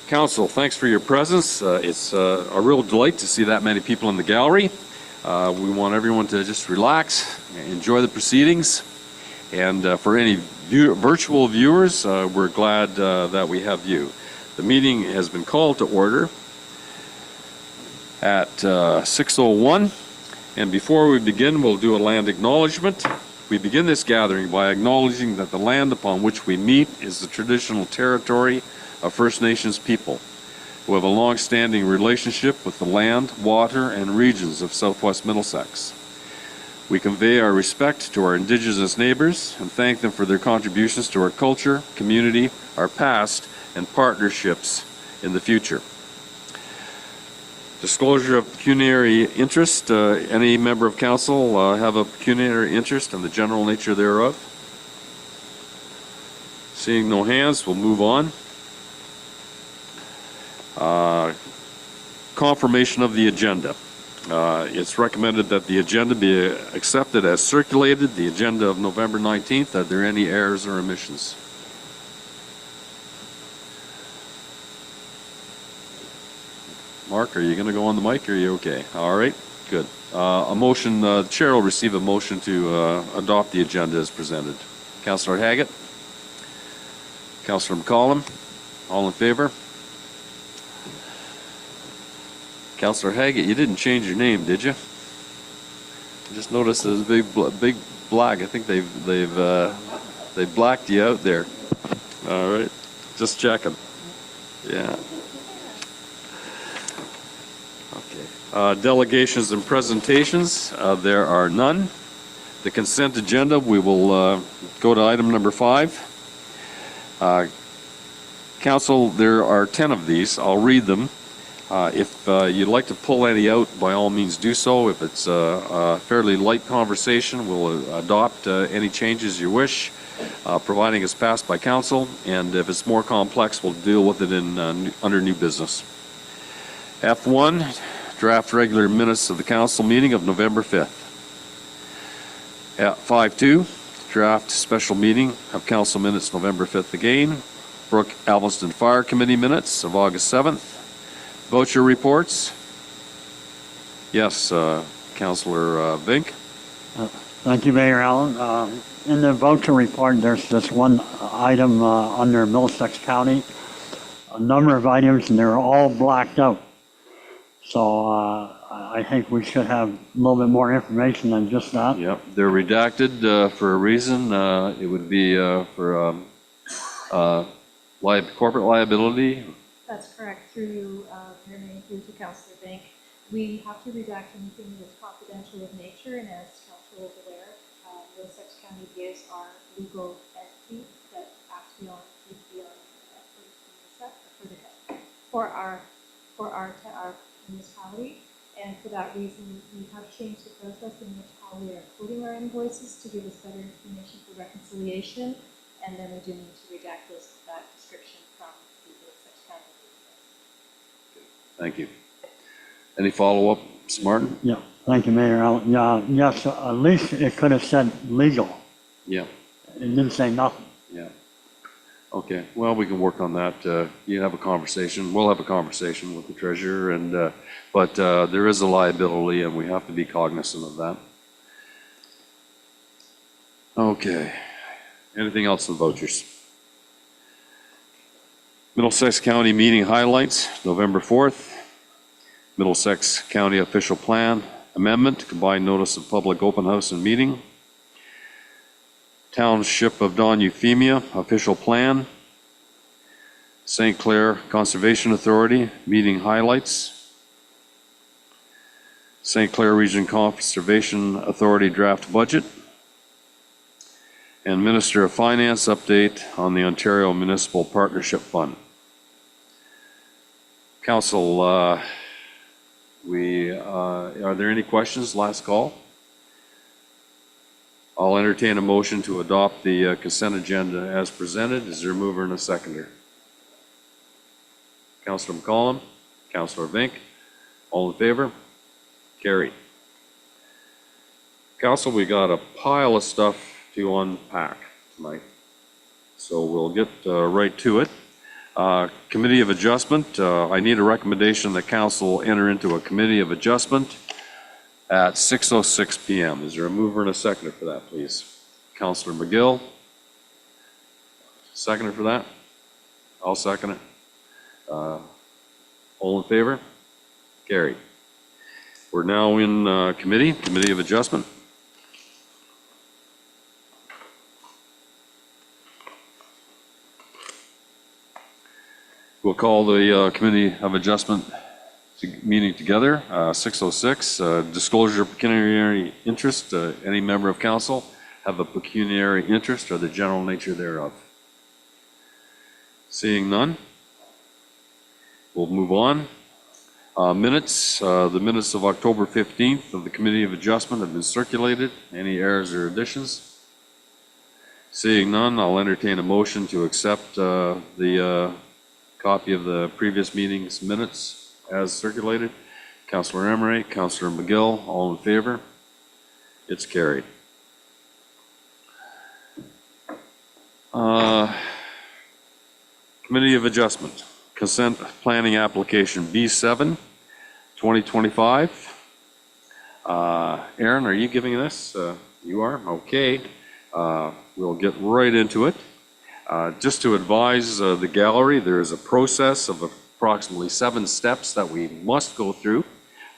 Council, thanks for your presence. It's a real delight to see that many people in the gallery. We want everyone to just relax, enjoy the proceedings. And for any virtual viewers, we're glad that we have you. The meeting has been called to order at 6:01. And before we begin, we'll do a land acknowledgement. We begin this gathering by acknowledging that the land upon which we meet is the traditional territory of First Nations people who have a long-standing relationship with the land, water, and regions of Southwest Middlesex. We convey our respect to our Indigenous neighbors and thank them for their contributions to our culture, community, our past, and partnerships in the future. Disclosure of pecuniary interest. Any member of council have a pecuniary interest in the general nature thereof? Seeing no hands, we'll move on. Confirmation of the agenda. It's recommended that the agenda be accepted as circulated, the agenda of November 19th. Are there any errors or omissions? Mark, are you going to go on the mic, or are you okay? All right, good. A motion, the chair will receive a motion to adopt the agenda as presented. Councillor Haggett? Councillor McCollum? All in favor? Councillor Haggett, you didn't change your name, did you? I just noticed there's a big black. I think they blacked you out there. All right, just checking. Yeah. Okay. Delegations and presentations. There are none. The consent agenda. We will go to item number 5. Council, there are 10 of these. I'll read them. If you'd like to pull any out, by all means do so. If it's a fairly light conversation, we'll adopt any changes you wish, providing it's passed by council. And if it's more complex, we'll deal with it in under new business. F1, draft regular minutes of the council meeting of November 5th. At 5.2, draft special meeting of council minutes November 5th again. Brook Alveston Fire Committee minutes of August 7th. Voucher reports. Yes, Councillor Vink. Thank you, Mayor Allen. In the voucher report, there's this one item under Middlesex County, a number of items, and they're all blacked out. So I think we should have a little bit more information than just that. Yep, they're redacted for a reason. It would be for corporate liability. That's correct. Through to Councillor Bank, we have to redact anything that's confidential of nature, and as Council is aware, Middlesex County is our legal entity that acts for our municipality, and for that reason, we have changed the process in which how we are coding our invoices to give us better information for reconciliation, and then we do need to redact that description from the Middlesex County. Thank you. Any follow-up, Martin? Yeah, thank you, Mayor Allen. Yes, at least it could have said legal. Yeah. It didn't say nothing. Yeah. Okay, well, we can work on that. You have a conversation. We'll have a conversation with the treasurer, and but there is a liability, and we have to be cognizant of that. Okay. Anything else on vouchers? Middlesex County meeting highlights, November 4th. Middlesex County official plan amendment, combined notice of public open house and meeting. Township of Don Euphemia official plan. St. Clair Conservation Authority meeting highlights. St. Clair Region Conservation Authority draft budget. And Minister of Finance update on the Ontario Municipal Partnership Fund. Council, are there any questions? Last call. I'll entertain a motion to adopt the consent agenda as presented. Is there a mover and a seconder? Councillor McCollum, Councillor Vink, all in favor? Carried. Council, we got a pile of stuff to unpack tonight, so we'll get right to it. Committee of Adjustment, I need a recommendation that council enter into a Committee of Adjustment at 6:06 PM. Is there a mover and a seconder for that, please? Councilor McGill? Seconder for that? I'll second it. All in favor? Carried. We're now in Committee of Adjustment. We'll call the Committee of Adjustment meeting together, 6:06. Disclosure of pecuniary interest. Any member of council have a pecuniary interest or the general nature thereof? Seeing none, we'll move on. Minutes. The minutes of October 15th of the Committee of Adjustment have been circulated. Any errors or additions? Seeing none, I'll entertain a motion to accept the copy of the previous meeting's minutes as circulated. Councilor Emery, Councilor McGill, all in favor? It's carried. Committee of Adjustment, Consent Planning Application B7, 2025. Aaron, are you giving this? You are? Okay. We'll get right into it. Just to advise the gallery, there is a process of approximately 7 steps that we must go through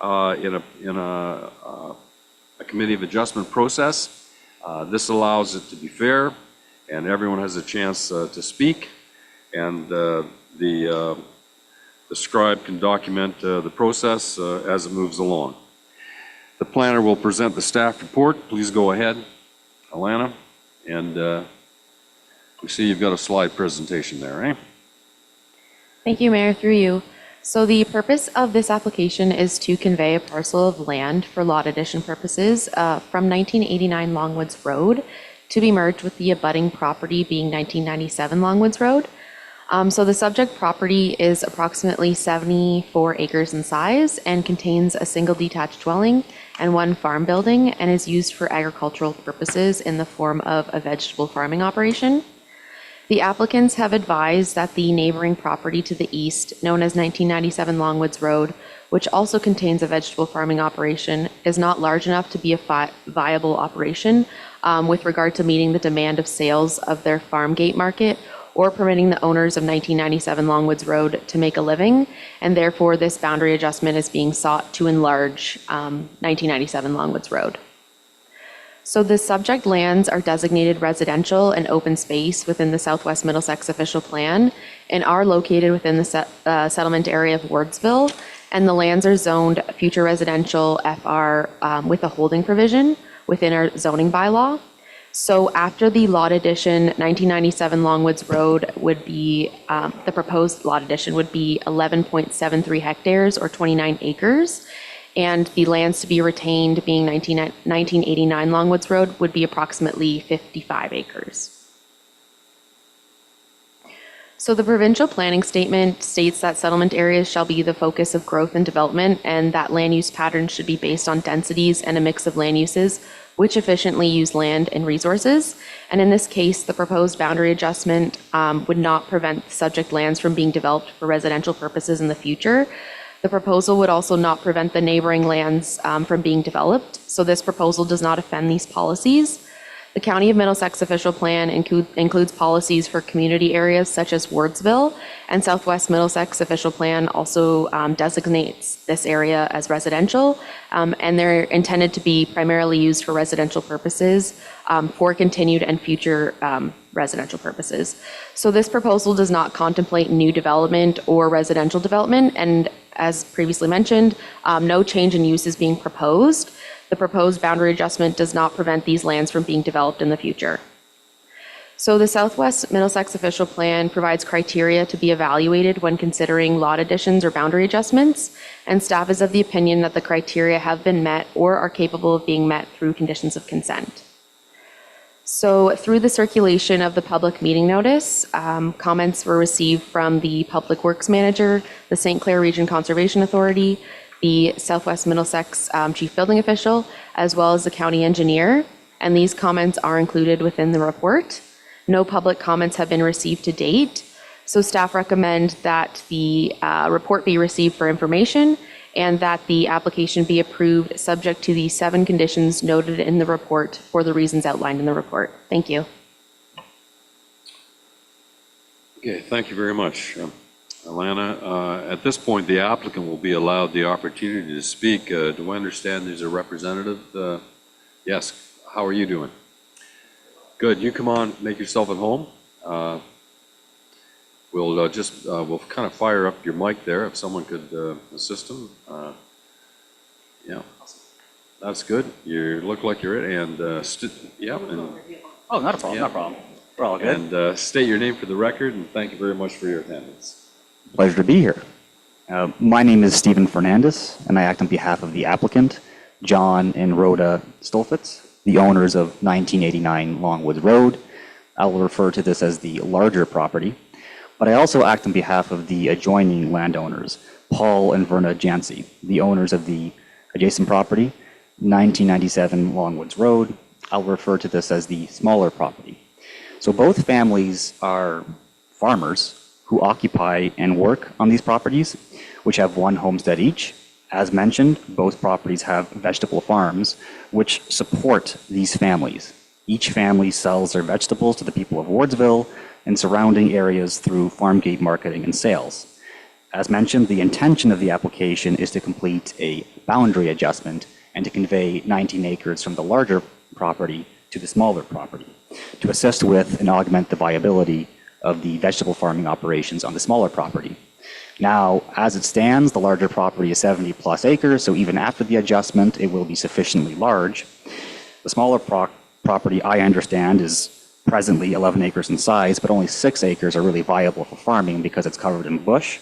in a Committee of Adjustment process. This allows it to be fair and everyone has a chance to speak, and the scribe can document the process as it moves along. The planner will present the staff report. Please go ahead, Alana, and we see you've got a slide presentation there, eh? Thank you, Mayor, through you. So the purpose of this application is to convey a parcel of land for lot addition purposes from 1989 Longwoods Road to be merged with the abutting property being 1997 Longwoods Road. So the subject property is approximately 74 acres in size and contains a single detached dwelling and 1 farm building, and is used for agricultural purposes in the form of a vegetable farming operation. The applicants have advised that the neighboring property to the east, known as 1997 Longwoods Road, which also contains a vegetable farming operation, is not large enough to be a viable operation with regard to meeting the demand of sales of their farm gate market or permitting the owners of 1997 Longwoods Road to make a living, and therefore this boundary adjustment is being sought to enlarge 1997 Longwoods Road. So the subject lands are designated residential and open space within the Southwest Middlesex official plan and are located within the settlement area of Wardsville, and the lands are zoned future residential FR with a holding provision within our zoning bylaw. So after the lot addition, 1997 Longwoods Road would be, the proposed lot addition would be 11.73 hectares or 29 acres. And the lands to be retained, being 1989 Longwoods Road, would be approximately 55 acres. So the provincial planning statement states that settlement areas shall be the focus of growth and development, and that land use patterns should be based on densities and a mix of land uses which efficiently use land and resources. And in this case, the proposed boundary adjustment would not prevent subject lands from being developed for residential purposes in the future. The proposal would also not prevent the neighboring lands from being developed, so this proposal does not offend these policies. The County of Middlesex official plan includes policies for community areas such as Wardsville, and Southwest Middlesex official plan also designates this area as residential, and they're intended to be primarily used for residential purposes for continued and future residential purposes. So this proposal does not contemplate new development or residential development, and as previously mentioned, no change in use is being proposed. The proposed boundary adjustment does not prevent these lands from being developed in the future. So the Southwest Middlesex official plan provides criteria to be evaluated when considering lot additions or boundary adjustments, and staff is of the opinion that the criteria have been met or are capable of being met through conditions of consent. So through the circulation of the public meeting notice, comments were received from the Public Works Manager, the St. Clair Region Conservation Authority, the Southwest Middlesex Chief Building Official, as well as the County Engineer, and these comments are included within the report. No public comments have been received to date. So staff recommend that the report be received for information and that the application be approved subject to the 7 conditions noted in the report for the reasons outlined in the report. Thank you. Okay, thank you very much, Alana. At this point, the applicant will be allowed the opportunity to speak. Do I understand there's a representative? Yes, how are you doing? Good, you come on, make yourself at home. We'll kind of fire up your mic there if someone could assist him. Yeah, that's good. You look like you're it, and yeah. Oh, not a problem, Yeah. not a problem. We're all good. And state your name for the record, and thank you very much for your attendance. Pleasure to be here. My name is Stephen Fernandez, and I act on behalf of the applicant, John and Rhoda Stolfitz, the owners of 1989 Longwoods Road. I will refer to this as the larger property, but I also act on behalf of the adjoining landowners, Paul and Verna Jancy, the owners of the adjacent property, 1997 Longwoods Road. I'll refer to this as the smaller property. So both families are farmers who occupy and work on these properties, which have 1 homestead each. As mentioned, both properties have vegetable farms, which support these families. Each family sells their vegetables to the people of Wardsville and surrounding areas through farm gate marketing and sales. As mentioned, the intention of the application is to complete a boundary adjustment and to convey 19 acres from the larger property to the smaller property to assist with and augment the viability of the vegetable farming operations on the smaller property. Now, as it stands, the larger property is 70 plus acres, so even after the adjustment, it will be sufficiently large. The smaller property, I understand, is presently 11 acres in size, but only 6 acres are really viable for farming because it's covered in bush.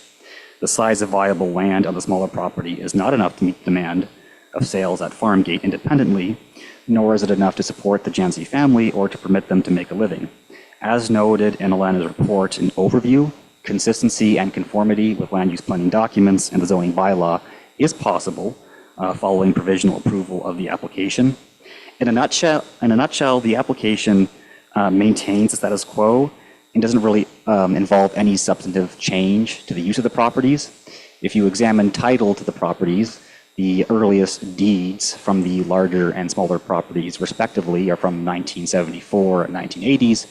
The size of viable land on the smaller property is not enough to meet demand of sales at farm gate independently, nor is it enough to support the Jancy family or to permit them to make a living. As noted in Alana's report, an overview, consistency and conformity with land use planning documents and the zoning bylaw is possible following provisional approval of the application. In a nutshell, the application maintains the status quo and doesn't really involve any substantive change to the use of the properties. If you examine title to the properties, the earliest deeds from the larger and smaller properties respectively are from 1974 and 1980s,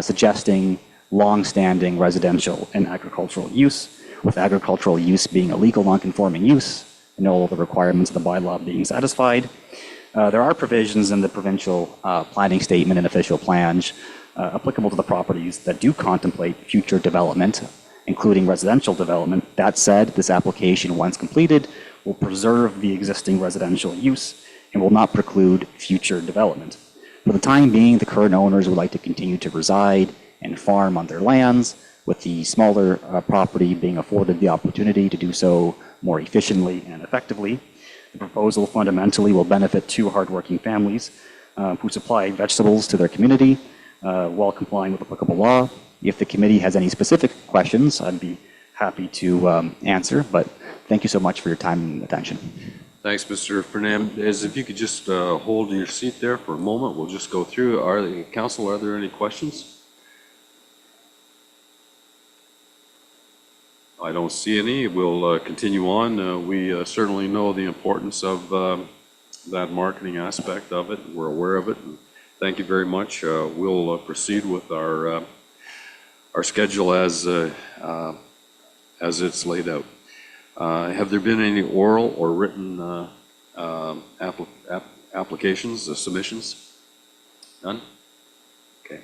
suggesting long-standing residential and agricultural use, with agricultural use being a legal non-conforming use and all the requirements of the bylaw being satisfied. There are provisions in the provincial planning statement and official plans applicable to the properties that do contemplate future development, including residential development. That said, this application, once completed, will preserve the existing residential use and will not preclude future development. For the time being, the current owners would like to continue to reside and farm on their lands, with the smaller property being afforded the opportunity to do so more efficiently and effectively. The proposal fundamentally will benefit 2 hardworking families who supply vegetables to their community while complying with applicable law. If the committee has any specific questions, I'd be happy to answer, but thank you so much for your time and attention. Thanks, Mr. Fernandez. If you could just hold your seat there for a moment, we'll just go through. Council, are there any questions? I don't see any. We'll continue on. We certainly know the importance of that marketing aspect of it. We're aware of it. And thank you very much. We'll proceed with our schedule as it's laid out. Have there been any oral or written applications, submissions? None? Okay.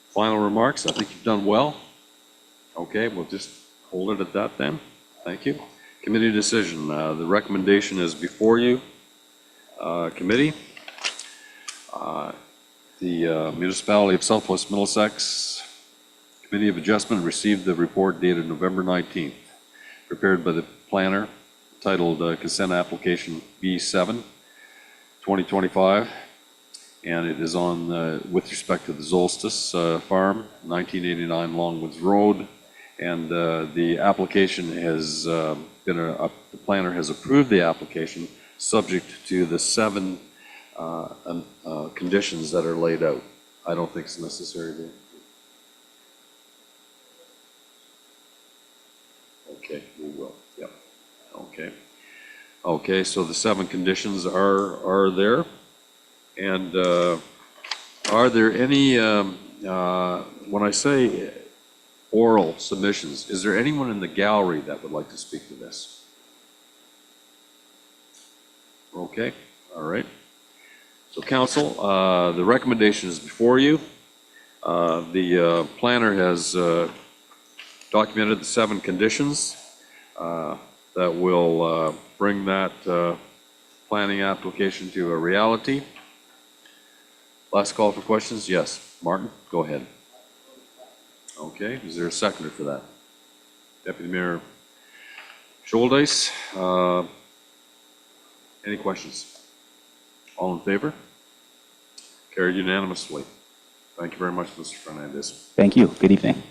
Final remarks? I think you've done well. Okay, we'll just hold it at that then. Thank you. Committee decision. The recommendation is before you, committee. The Municipality of Southwest Middlesex Committee of Adjustment received the report dated November 19th, prepared by the planner, titled Consent Application B7, 2025, and it is on with respect to the Solstice Farm, 1989 Longwoods Road, and the application has the planner has approved the application subject to the 7 conditions that are laid out. I don't think it's necessary to. Okay, we will, yep, okay. Okay, so the 7 conditions are there. And are there any, when I say oral submissions, is there anyone in the gallery that would like to speak to this? Okay, all right. So council, the recommendation is before you. The planner has documented the 7 conditions that will bring that planning application to a reality. Last call for questions? Yes. Martin, go ahead. Okay, is there a seconder for that? Deputy Mayor Scholdice, any questions? All in favor? Carried unanimously. Thank you very much, Mr. Fernandez. Thank you. Good evening.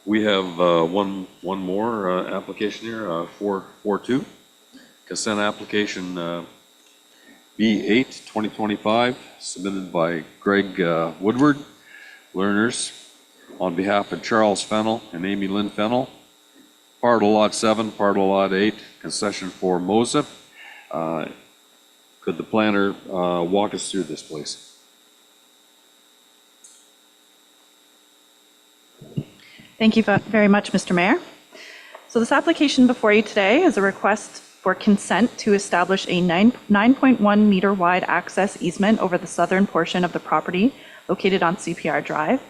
We have one more application here, 442. Consent application B8 2025, submitted by Greg Woodward, learners, on behalf of Charles Fennell and Amy Lynn Fennell. Part of Lot 7, part of Lot 8, concession for Mosa. Could the planner walk us through this, please? Thank you very much, Mr. Mayor. So this application before you today is a request for consent to establish a 9.1 meter wide access easement over the southern portion of the property located on CPR Drive.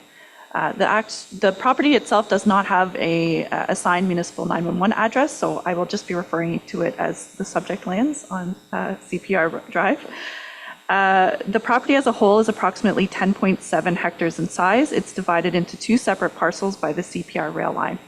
The property itself does not have a assigned municipal 911 address, so I will just be referring to it as the subject lands on CPR Drive. The property as a whole is approximately 10.7 hectares in size. It's divided into 2 separate parcels by the CPR rail line.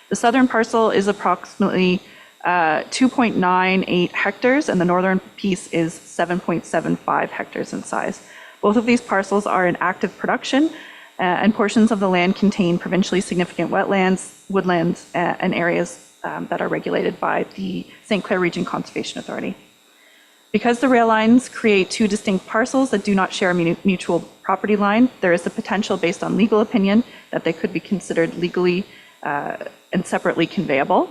The southern parcel is approximately 2.98 hectares, and the northern piece is 7.75 hectares in size. Both of these parcels are in active production, and portions of the land contain provincially significant wetlands, woodlands, and areas that are regulated by the St. Clair Region Conservation Authority. Because the rail lines create 2 distinct parcels that do not share a mutual property line, there is the potential, based on legal opinion, that they could be considered legally and separately conveyable.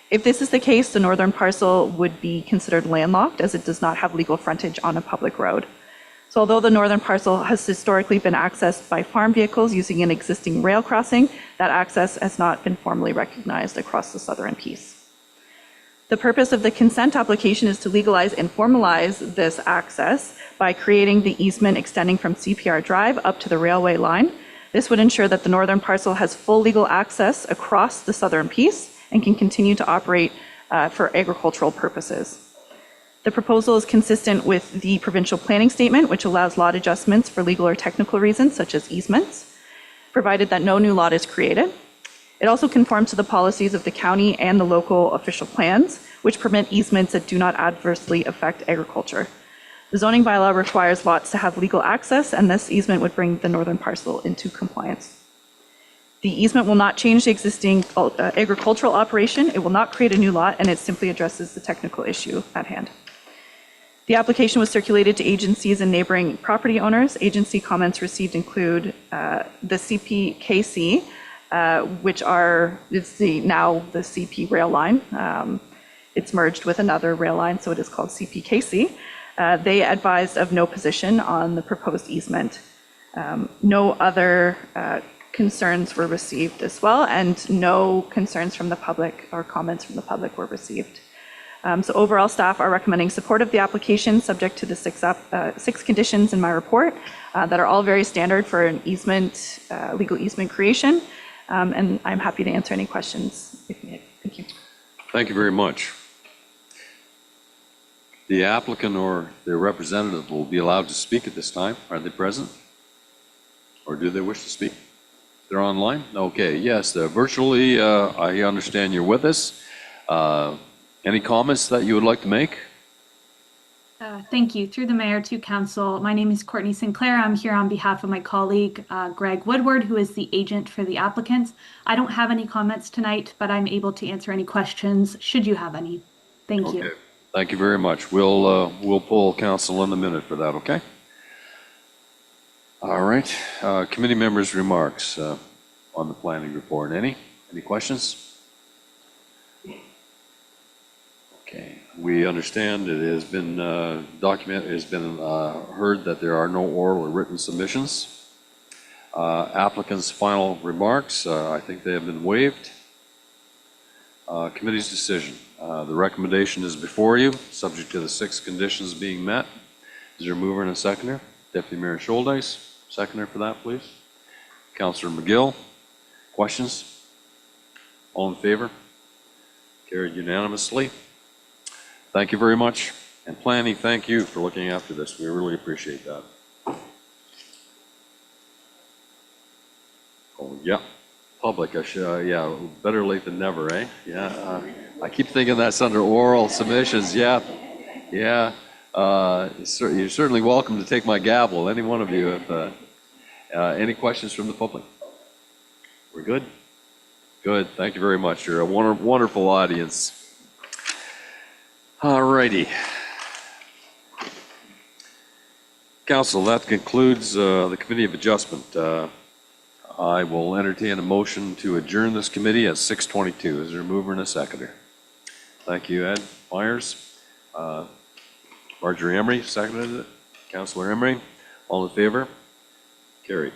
If this is the case, the northern parcel would be considered landlocked, as it does not have legal frontage on a public road. So although the northern parcel has historically been accessed by farm vehicles using an existing rail crossing, that access has not been formally recognized across the southern piece. The purpose of the consent application is to legalize and formalize this access by creating the easement extending from CPR Drive up to the railway line. This would ensure that the northern parcel has full legal access across the southern piece and can continue to operate for agricultural purposes. The proposal is consistent with the provincial planning statement, which allows lot adjustments for legal or technical reasons, such as easements, provided that no new lot is created. It also conforms to the policies of the county and the local official plans, which permit easements that do not adversely affect agriculture. The zoning bylaw requires lots to have legal access, and this easement would bring the northern parcel into compliance. The easement will not change the existing agricultural operation. It will not create a new lot, and it simply addresses the technical issue at hand. The application was circulated to agencies and neighboring property owners. Agency comments received include the CPKC, which is now the CP rail line. It's merged with another rail line, so it is called CPKC. They advised of no position on the proposed easement. No other concerns were received as well, and no concerns from the public or comments from the public were received. So overall, staff are recommending support of the application, subject to the 6 conditions in my report that are all very standard for an easement, legal easement creation. And I'm happy to answer any questions if needed. Thank you. Thank you very much. The applicant or their representative will be allowed to speak at this time. Are they present? Or do they wish to speak? They're online? Okay, yes, virtually, I understand you're with us. Any comments that you would like to make? Thank you. Through the mayor to council, my name is Courtney Sinclair. I'm here on behalf of my colleague, Greg Woodward, who is the agent for the applicants. I don't have any comments tonight, but I'm able to answer any questions should you have any. Thank you. Thank you very much. We'll pull council in a minute for that, okay? All right, committee members' remarks on the planning report. Any questions? Okay, we understand it has been heard that there are no oral or written submissions. Applicants' final remarks, I think they have been waived. Committee's decision. The recommendation is before you, subject to the 6 conditions being met. Is there a mover and a seconder? Deputy Mayor Scholdice, seconder for that, please. Councillor McGill, questions? All in favor? Carried unanimously. Thank you very much. And planning, thank you for looking after this. We really appreciate that. Oh, yeah. Public, yeah, better late than never, eh? Yeah, I keep thinking that's under oral submissions, yeah. Yeah, you're certainly welcome to take my gavel, any one of you, if, any questions from the public? We're good? Good, thank you very much. You're a wonderful audience. All righty. Council, that concludes the Committee of Adjustment. I will entertain a motion to adjourn this committee at 6:22. Is there a mover and a seconder? Thank you, Ed Myers. Marjorie Emery seconded it. Councillor Emery, all in favor? Carried.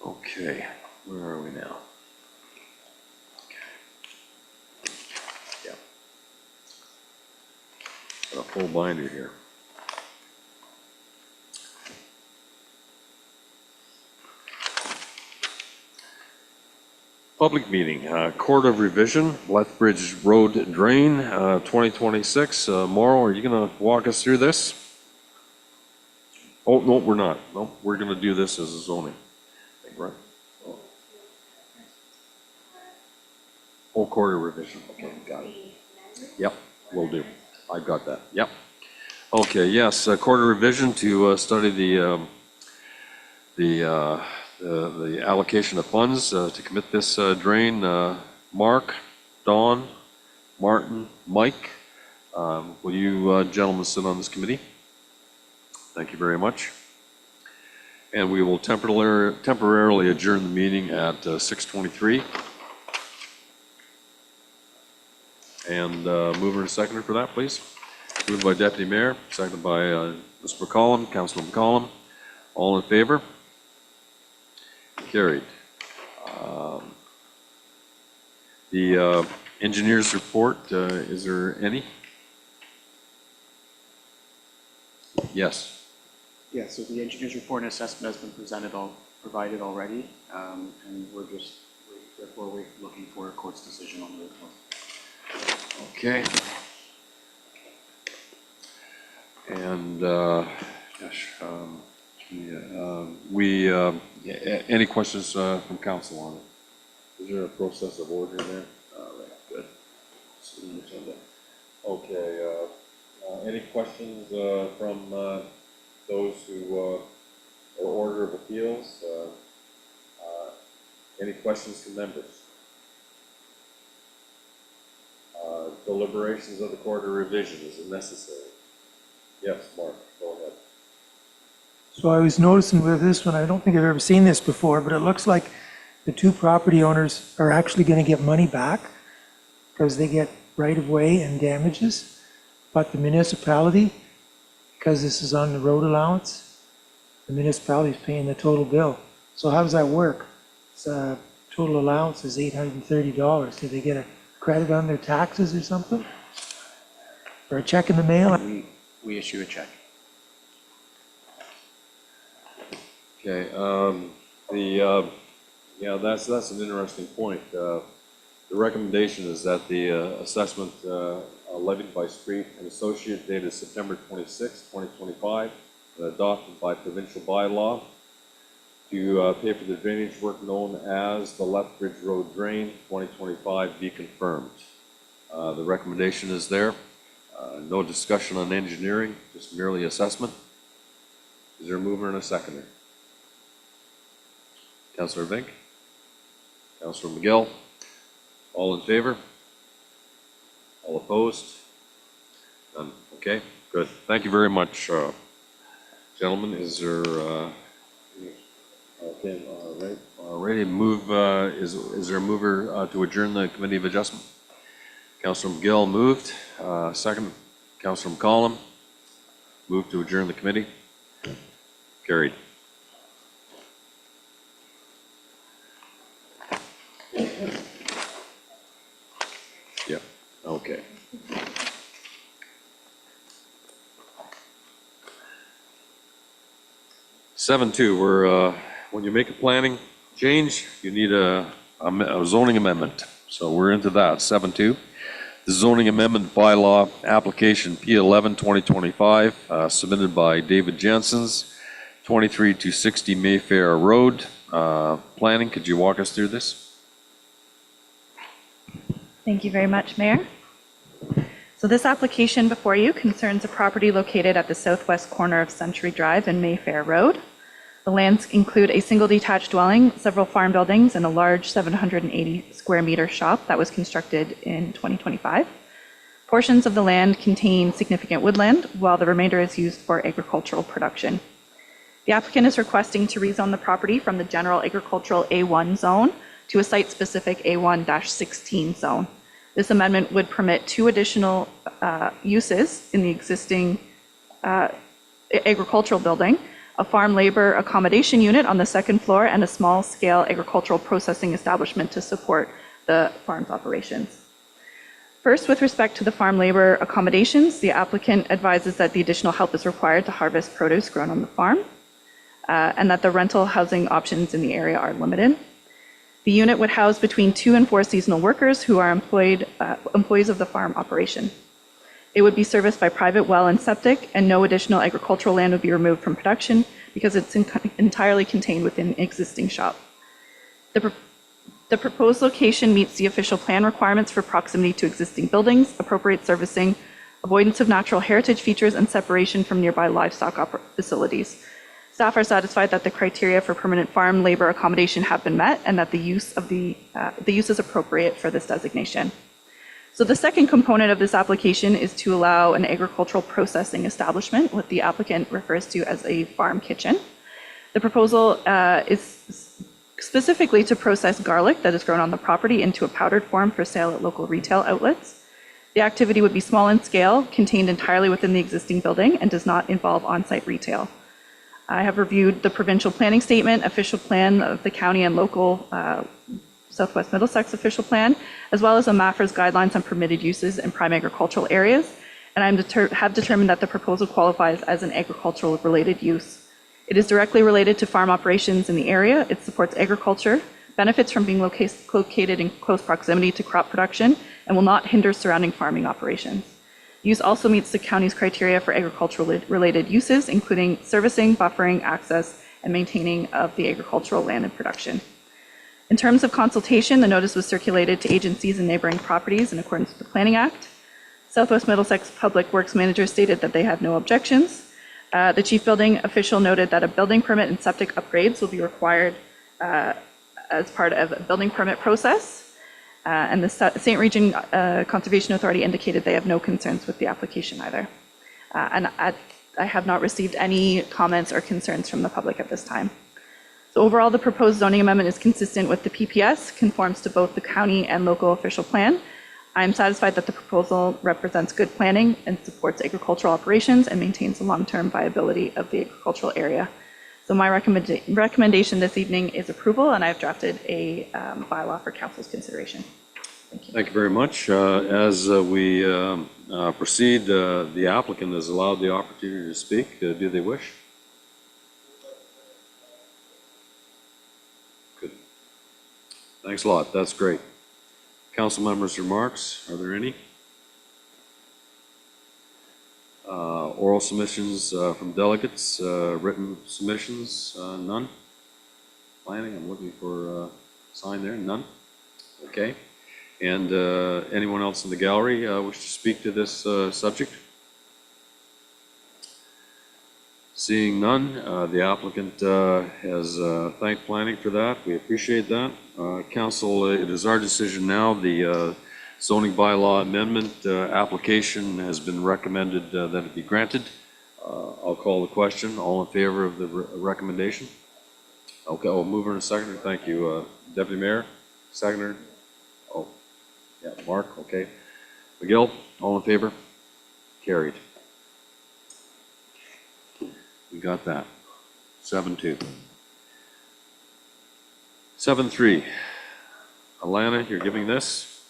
Okay, where are we now? Okay. Yeah. Got a full binder here. Public meeting, Court of Revision, Lethbridge Road Drain, 2026. Mauro, are you going to walk us through this? Oh, no, we're not. No, we're going to do this as a zoning. Right. Whole quarter revision. Okay, got it. Yep, will do. I got that. Yep. Okay, yes, quarter revision to study the allocation of funds to commit this drain. Mark, Don, Martin, Mike, will you gentlemen sit on this committee? Thank you very much. And we will temporarily adjourn the meeting at 6:23. And mover and seconder for that, please. Moved by Deputy Mayor, seconded by Mr. McCollum, Councilor McCollum. All in favor? Carried. The engineer's report, is there any? Yes. Yeah, so the engineer's report and assessment has been provided already, and therefore we're looking for a court's decision on the report. Okay. And, any questions from council on it? Is there a process of order there? All right, good. Okay, any questions from those who are order of appeals? Any questions from members? Deliberations of the court of revision, is it necessary? Yes, Mark, go ahead. So I was noticing with this one, I don't think I've ever seen this before, but it looks like the 2 property owners are actually going to get money back because they get right-of-way and damages, but the municipality, because this is on the road allowance, the municipality is paying the total bill. So how does that work? Total allowance is $830. Do they get a credit on their taxes or something? Or a check in the mail? We issue a check. Okay, yeah, that's an interesting point. The recommendation is that the assessment levied by Street and Associate dated September 26, 2025, and adopted by provincial bylaw to pay for the drainage work known as the Lethbridge Road Drain 2025 be confirmed. The recommendation is there. No discussion on engineering, just merely assessment. Is there a mover and a seconder? Councillor Vink? Councillor McGill? All in favor? All opposed? None. Okay, good. Thank you very much, gentlemen. Is there, okay, all right. Ready to move, is there a mover to adjourn the Committee of Adjustment? Councillor McGill moved. Second, Councillor McCollum moved to adjourn the committee. Carried. Yeah, okay. Seven two, we're, when you make a planning change, you need a zoning amendment. So we're into that, 7.2. The zoning amendment bylaw application P11 2025, submitted by David Jensen's, 23 to 60 Mayfair Road. Planning, could you walk us through this? Thank you very much, Mayor. So this application before you concerns a property located at the southwest corner of Century Drive and Mayfair Road. The lands include a single detached dwelling, several farm buildings, and a large 780 square meter shop that was constructed in 2025. Portions of the land contain significant woodland, while the remainder is used for agricultural production. The applicant is requesting to rezone the property from the general agricultural A1 zone to a site-specific A1-16 zone. This amendment would permit two additional uses in the existing agricultural building: a farm labor accommodation unit on the second floor and a small-scale agricultural processing establishment to support the farm's operations. First, with respect to the farm labor accommodations, the applicant advises that the additional help is required to harvest produce grown on the farm, and that the rental housing options in the area are limited. The unit would house between 2 and 4 seasonal workers who are employees of the farm operation. It would be serviced by private well and septic, and no additional agricultural land would be removed from production because it's entirely contained within an existing shop. The proposed location meets the official plan requirements for proximity to existing buildings, appropriate servicing, avoidance of natural heritage features, and separation from nearby livestock facilities. Staff are satisfied that the criteria for permanent farm labor accommodation have been met and that the use is appropriate for this designation. So the second component of this application is to allow an agricultural processing establishment, what the applicant refers to as a farm kitchen. The proposal is specifically to process garlic that is grown on the property into a powdered form for sale at local retail outlets. The activity would be small in scale, contained entirely within the existing building, and does not involve on-site retail. I have reviewed the provincial planning statement, official plan of the county and local Southwest Middlesex official plan, as well as the MAFRA's guidelines on permitted uses in prime agricultural areas, and I have determined that the proposal qualifies as an agricultural related use. It is directly related to farm operations in the area. It supports agriculture, benefits from being located in close proximity to crop production, and will not hinder surrounding farming operations. Use also meets the county's criteria for agricultural related uses, including servicing, buffering, access, and maintaining of the agricultural land and production. In terms of consultation, the notice was circulated to agencies and neighboring properties in accordance with the Planning Act. Southwest Middlesex Public Works Manager stated that they have no objections. The chief building official noted that a building permit and septic upgrades will be required as part of a building permit process. And the St. Region Conservation Authority indicated they have no concerns with the application either. And I have not received any comments or concerns from the public at this time. So overall, the proposed zoning amendment is consistent with the PPS, conforms to both the county and local official plan. I am satisfied that the proposal represents good planning and supports agricultural operations and maintains the long-term viability of the agricultural area. So my recommendation this evening is approval, and I've drafted a bylaw for council's consideration. Thank you. Thank you very much. As we proceed, the applicant is allowed the opportunity to speak. Do they wish? Good. Thanks a lot. That's great. Council members' remarks, are there any? Oral submissions from delegates, written submissions, none. Planning, I'm looking for a sign there, none. Okay. And anyone else in the gallery wish to speak to this subject? Seeing none, the applicant has thanked planning for that. We appreciate that. Council, it is our decision now. The zoning bylaw amendment application has been recommended that it be granted. I'll call the question. All in favor of the recommendation? Okay, I'll move in a seconder. Thank you. Deputy Mayor, seconder. Oh, yeah, Mark, okay. Miguel, all in favor? Carried. We got that. 7-2. 7-3. Alana, you're giving this.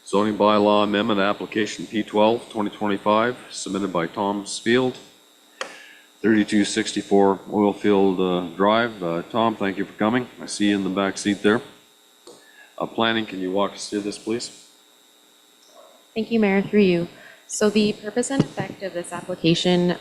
Zoning bylaw amendment application P12 2025 submitted by Tom Spield, 3264 Oilfield Drive. Tom, thank you for coming. I see you in the back seat there. Planning, can you walk us through this, please? Thank you, Mayor, through you. So the purpose and effect of this application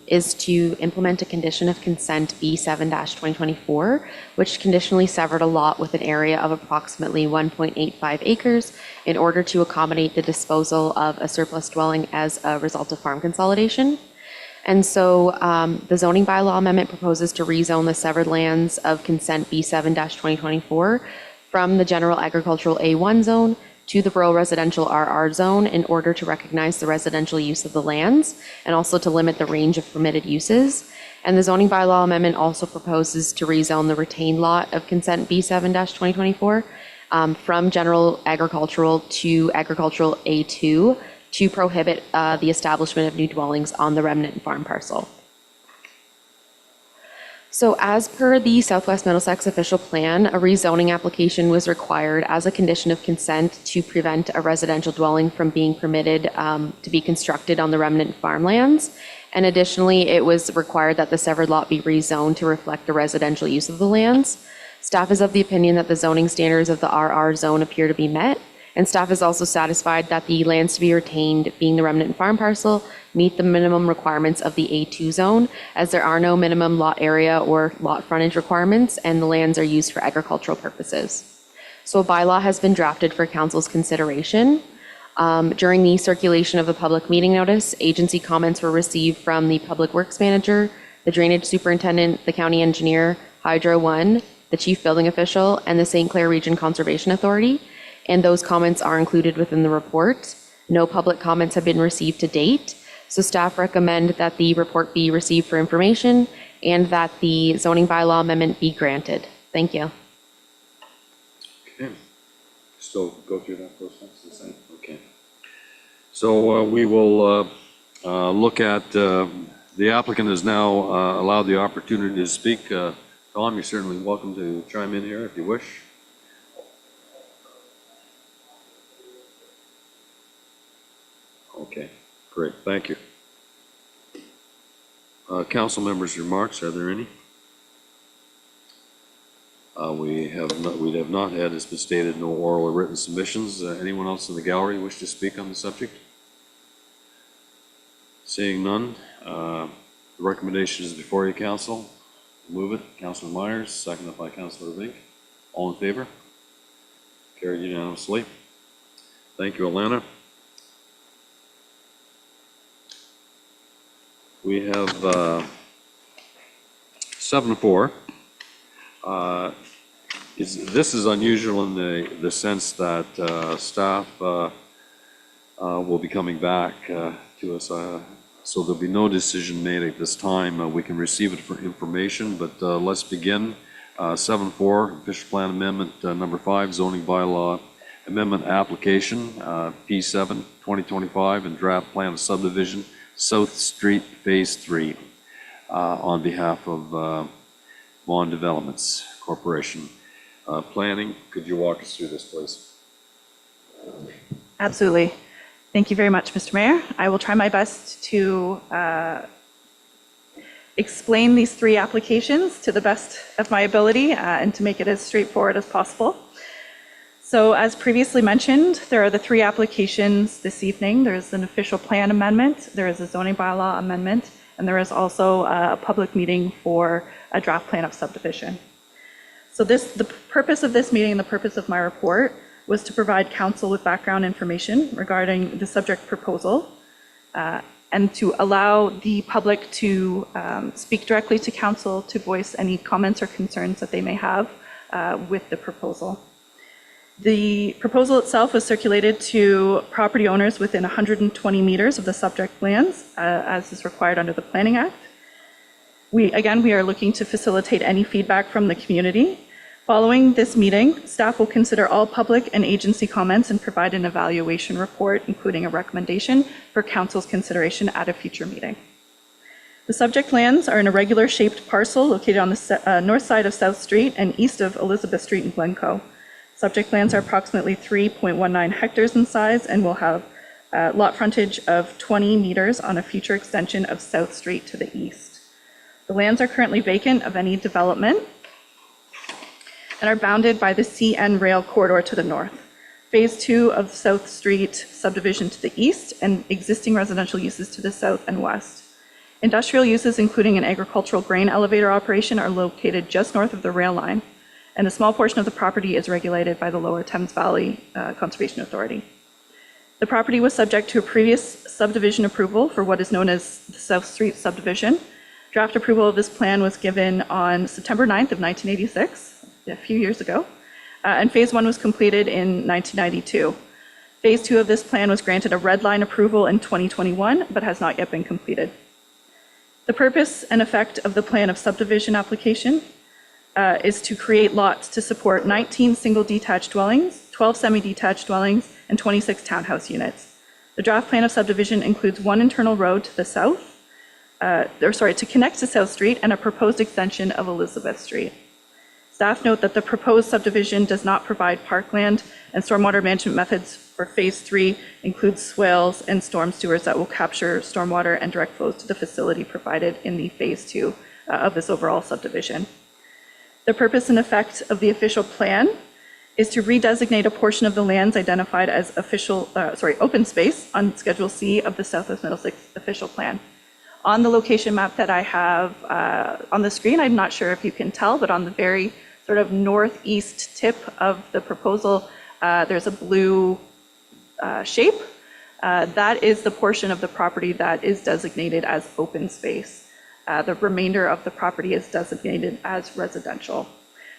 is to implement a condition of consent B7-2024, which conditionally severed a lot with an area of approximately 1.85 acres in order to accommodate the disposal of a surplus dwelling as a result of farm consolidation. And so the zoning bylaw amendment proposes to rezone the severed lands of consent B7-2024 from the general agricultural A1 zone to the rural residential RR zone in order to recognize the residential use of the lands and also to limit the range of permitted uses. And the zoning bylaw amendment also proposes to rezone the retained lot of consent B7-2024 from general agricultural to agricultural A2 to prohibit the establishment of new dwellings on the remnant farm parcel. So as per the Southwest Middlesex official plan, a rezoning application was required as a condition of consent to prevent a residential dwelling from being permitted to be constructed on the remnant farmlands. And additionally, it was required that the severed lot be rezoned to reflect the residential use of the lands. Staff is of the opinion that the zoning standards of the RR zone appear to be met. And staff is also satisfied that the lands to be retained, being the remnant farm parcel, meet the minimum requirements of the A2 zone, as there are no minimum lot area or lot frontage requirements, and the lands are used for agricultural purposes. So a bylaw has been drafted for council's consideration. During the circulation of the public meeting notice, agency comments were received from the public works manager, the drainage superintendent, the county engineer, Hydro One, the chief building official, and the St. Clair Region Conservation Authority. And those comments are included within the report. No public comments have been received to date. So staff recommend that the report be received for information and that the zoning bylaw amendment be granted. Thank you. Okay. Still go through that process the same? Okay. So we will look at, the applicant is now allowed the opportunity to speak. Tom, you're certainly welcome to chime in here if you wish. Okay, great, thank you. Council members' remarks, are there any? We have not had, as been stated, no oral or written submissions. Anyone else in the gallery wish to speak on the subject? Seeing none, the recommendation is before you, Council. Move it, Councilor Myers, seconded by Councilor Vink. All in favor? Carried unanimously. Thank you, Alana. We have 7-4. This is unusual in the sense that staff will be coming back to us, so there'll be no decision made at this time. We can receive it for information, but let's begin. 7-4, official plan amendment number 5, zoning bylaw amendment application, P7 2025, and draft plan of subdivision, South Street Phase 3, on behalf of Vaughan Developments Corporation. Planning, could you walk us through this, please? Absolutely. Thank you very much, Mr. Mayor. I will try my best to explain these three applications to the best of my ability and to make it as straightforward as possible. So as previously mentioned, there are the three applications this evening. There is an official plan amendment, there is a zoning bylaw amendment, and there is also a public meeting for a draft plan of subdivision. So the purpose of this meeting and the purpose of my report was to provide council with background information regarding the subject proposal and to allow the public to speak directly to council to voice any comments or concerns that they may have with the proposal. The proposal itself was circulated to property owners within 120 meters of the subject lands, as is required under the Planning Act. We are looking to facilitate any feedback from the community. Following this meeting, staff will consider all public and agency comments and provide an evaluation report, including a recommendation for council's consideration at a future meeting. The subject lands are an irregular shaped parcel located on the north side of South Street and east of Elizabeth Street in Glencoe. Subject lands are approximately 3.19 hectares in size and will have lot frontage of 20 meters on a future extension of South Street to the east. The lands are currently vacant of any development and are bounded by the CN rail corridor to the north, Phase 2 of South Street subdivision to the east, and existing residential uses to the south and west. Industrial uses, including an agricultural grain elevator operation, are located just north of the rail line, and a small portion of the property is regulated by the Lower Thames Valley Conservation Authority. The property was subject to a previous subdivision approval for what is known as the South Street subdivision. Draft approval of this plan was given on September 9th of 1986, a few years ago, and Phase 1 was completed in 1992. Phase 2 of this plan was granted a red line approval in 2021, but has not yet been completed. The purpose and effect of the plan of subdivision application is to create lots to support 19 single detached dwellings, 12 semi-detached dwellings, and 26 townhouse units. The draft plan of subdivision includes one internal road to the south, to connect to South Street, and a proposed extension of Elizabeth Street. Staff note that the proposed subdivision does not provide parkland, and stormwater management methods for Phase 3 include swales and storm sewers that will capture stormwater and direct flows to the facility provided in the Phase 2 of this overall subdivision. The purpose and effect of the official plan is to redesignate a portion of the lands identified as open space on Schedule C of the Southwest Middlesex official plan. On the location map that I have on the screen, I'm not sure if you can tell, but on the very sort of northeast tip of the proposal, there's a blue shape. That is the portion of the property that is designated as open space. The remainder of the property is designated as residential.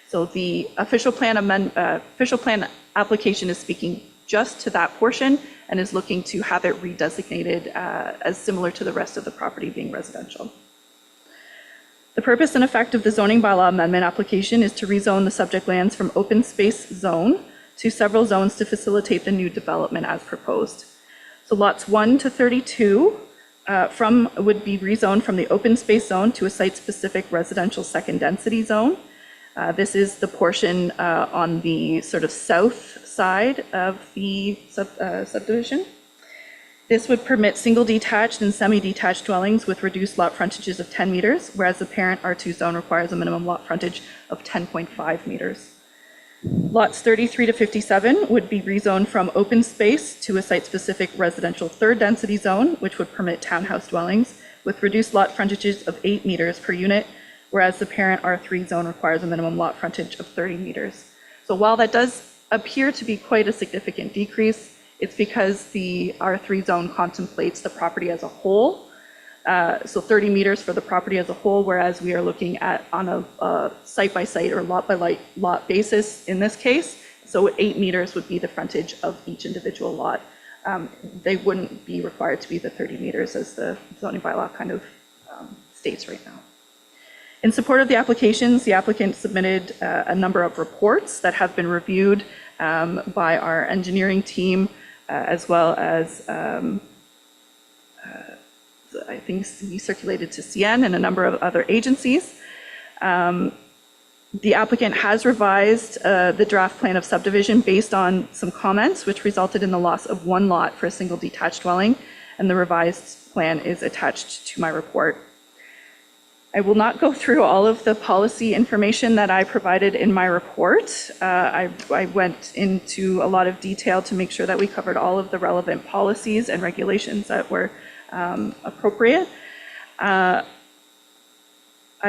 So the official plan application is speaking just to that portion and is looking to have it redesignated as similar to the rest of the property being residential. The purpose and effect of the zoning bylaw amendment application is to rezone the subject lands from open space zone to several zones to facilitate the new development as proposed. So lots 1 to 32 would be rezoned from the open space zone to a site-specific residential second density zone. This is the portion on the sort of south side of the subdivision. This would permit single detached and semi-detached dwellings with reduced lot frontages of 10 meters, whereas the parent R2 zone requires a minimum lot frontage of 10.5 meters. Lots 33 to 57 would be rezoned from open space to a site-specific residential third density zone, which would permit townhouse dwellings with reduced lot frontages of 8 meters per unit, whereas the parent R3 zone requires a minimum lot frontage of 30 meters. So while that does appear to be quite a significant decrease, it's because the R3 zone contemplates the property as a whole. So 30 meters for the property as a whole, whereas we are looking at on a site-by-site or lot-by-lot basis in this case. So 8 meters would be the frontage of each individual lot. They wouldn't be required to be the 30 meters as the zoning bylaw kind of states right now. In support of the applications, the applicant submitted a number of reports that have been reviewed by our engineering team, as well as I think we circulated to CN and a number of other agencies. The applicant has revised the draft plan of subdivision based on some comments, which resulted in the loss of one lot for a single detached dwelling, and the revised plan is attached to my report. I will not go through all of the policy information that I provided in my report. I went into a lot of detail to make sure that we covered all of the relevant policies and regulations that were appropriate. I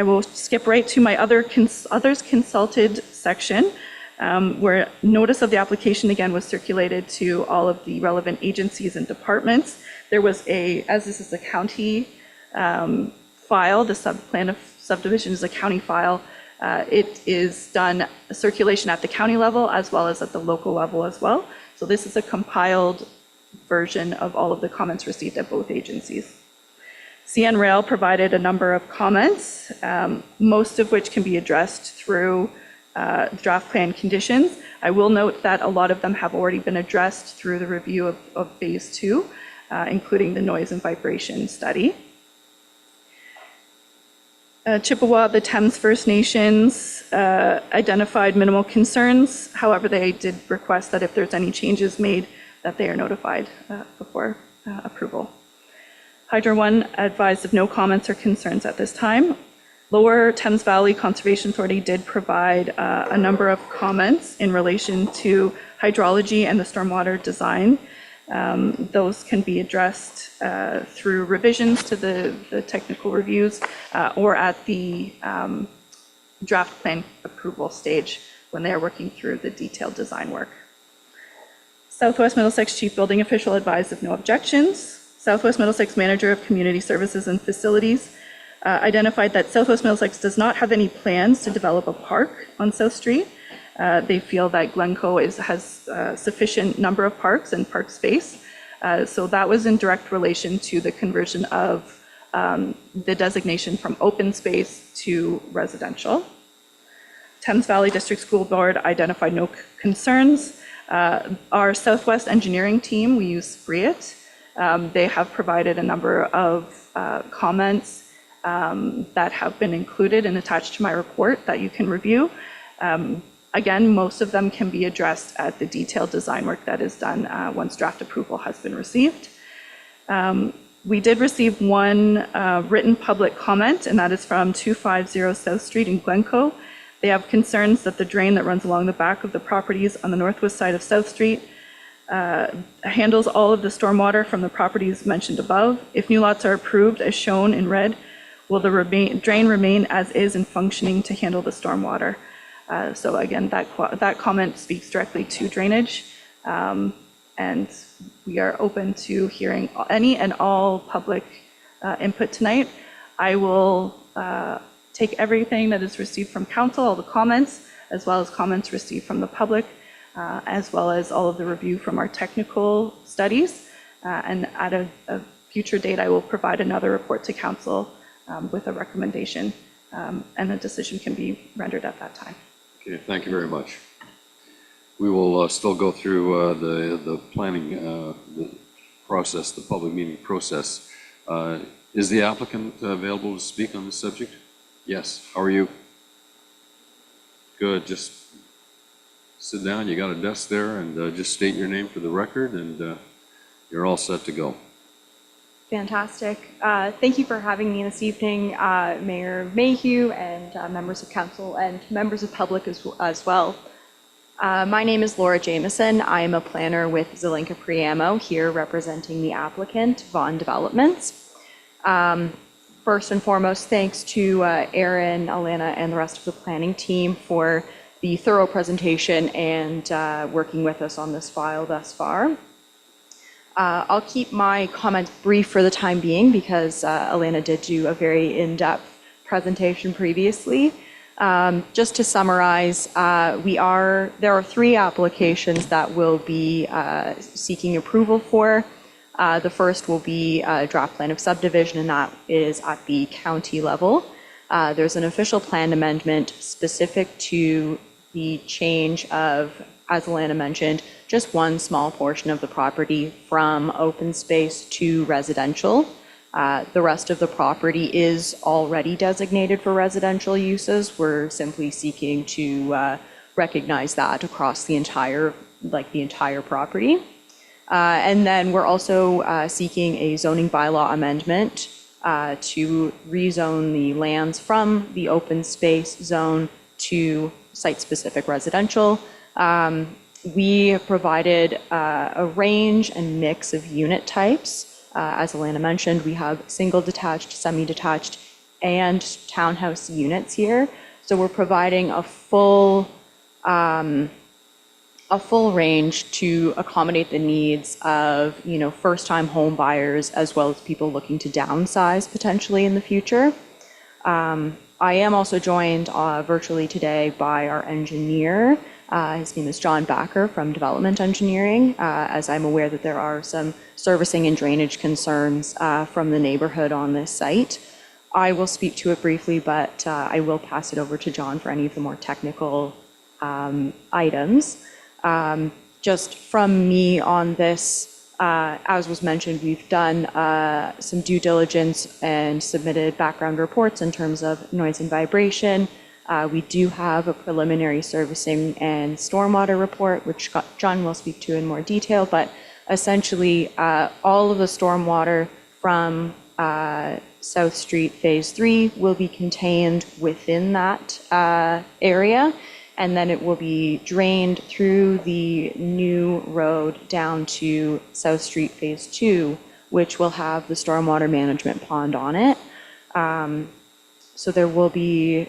will skip right to my others consulted section. where notice of the application again was circulated to all of the relevant agencies and departments. There was as this is a county file, the subplan of subdivision is a county file. It is done circulation at the county level as well as at the local level as well. So this is a compiled version of all of the comments received at both agencies. CN Rail provided a number of comments, most of which can be addressed through draft plan conditions. I will note that a lot of them have already been addressed through the review of phase 2, including the noise and vibration study. Chippewa, the Thames First Nations identified minimal concerns. However, they did request that if there's any changes made, that they are notified before approval. Hydro One advised of no comments or concerns at this time. Lower Thames Valley Conservation Authority did provide a number of comments in relation to hydrology and the stormwater design. Those can be addressed through revisions to the technical reviews or at the draft plan approval stage when they are working through the detailed design work. Southwest Middlesex Chief Building Official advised of no objections. Southwest Middlesex Manager of Community Services and Facilities identified that Southwest Middlesex does not have any plans to develop a park on South Street. They feel that Glencoe has sufficient number of parks and park space. So that was in direct relation to the conversion of the designation from open space to residential. Thames Valley District School Board identified no concerns. Our Southwest engineering team, we use Spreet. They have provided a number of comments that have been included and attached to my report that you can review. Again, most of them can be addressed at the detailed design work that is done once draft approval has been received. We did receive one written public comment, and that is from 250 South Street in Glencoe. They have concerns that the drain that runs along the back of the properties on the northwest side of South Street handles all of the stormwater from the properties mentioned above. If new lots are approved, as shown in red, will the drain remain as is and functioning to handle the stormwater? So again, that comment speaks directly to drainage, and we are open to hearing any and all public input tonight. I will take everything that is received from council, all the comments, as well as comments received from the public, as well as all of the review from our technical studies. And at a future date, I will provide another report to council with a recommendation, and a decision can be rendered at that time. Okay, thank you very much. We will still go through the planning the process, the public meeting process. Is the applicant available to speak on this subject? Yes. How are you? Good. Just sit down. You got a desk there, and just state your name for the record, and you're all set to go. Fantastic. Thank you for having me this evening, Mayor Mayhew and members of council and members of public as well. My name is Laura Jameson. I am a planner with Zelenka Priamo here representing the applicant, Vaughn Developments. First and foremost, thanks to Aaron, Alana, and the rest of the planning team for the thorough presentation and working with us on this file thus far. I'll keep my comments brief for the time being because Alana did do a very in-depth presentation previously. Just to summarize, there are 3 applications that we'll be seeking approval for. The first will be a draft plan of subdivision, and that is at the county level. There's an official plan amendment specific to the change of, as Alana mentioned, just one small portion of the property from open space to residential. The rest of the property is already designated for residential uses. We're simply seeking to recognize that across the entire property. And then we're also seeking a zoning bylaw amendment to rezone the lands from the open space zone to site-specific residential. We provided a range and mix of unit types. As Alana mentioned, we have single detached, semi-detached, and townhouse units here. So we're providing a full a full range to accommodate the needs of, first-time home buyers as well as people looking to downsize potentially in the future. I am also joined virtually today by our engineer. His name is John Backer from Development Engineering, as I'm aware that there are some servicing and drainage concerns from the neighborhood on this site. I will speak to it briefly, but I will pass it over to John for any of the more technical items. Just from me on this, as was mentioned, we've done some due diligence and submitted background reports in terms of noise and vibration. We do have a preliminary servicing and stormwater report, which John will speak to in more detail, but essentially all of the stormwater from South Street Phase 3 will be contained within that area, and then it will be drained through the new road down to South Street Phase 2, which will have the stormwater management pond on it. So there will be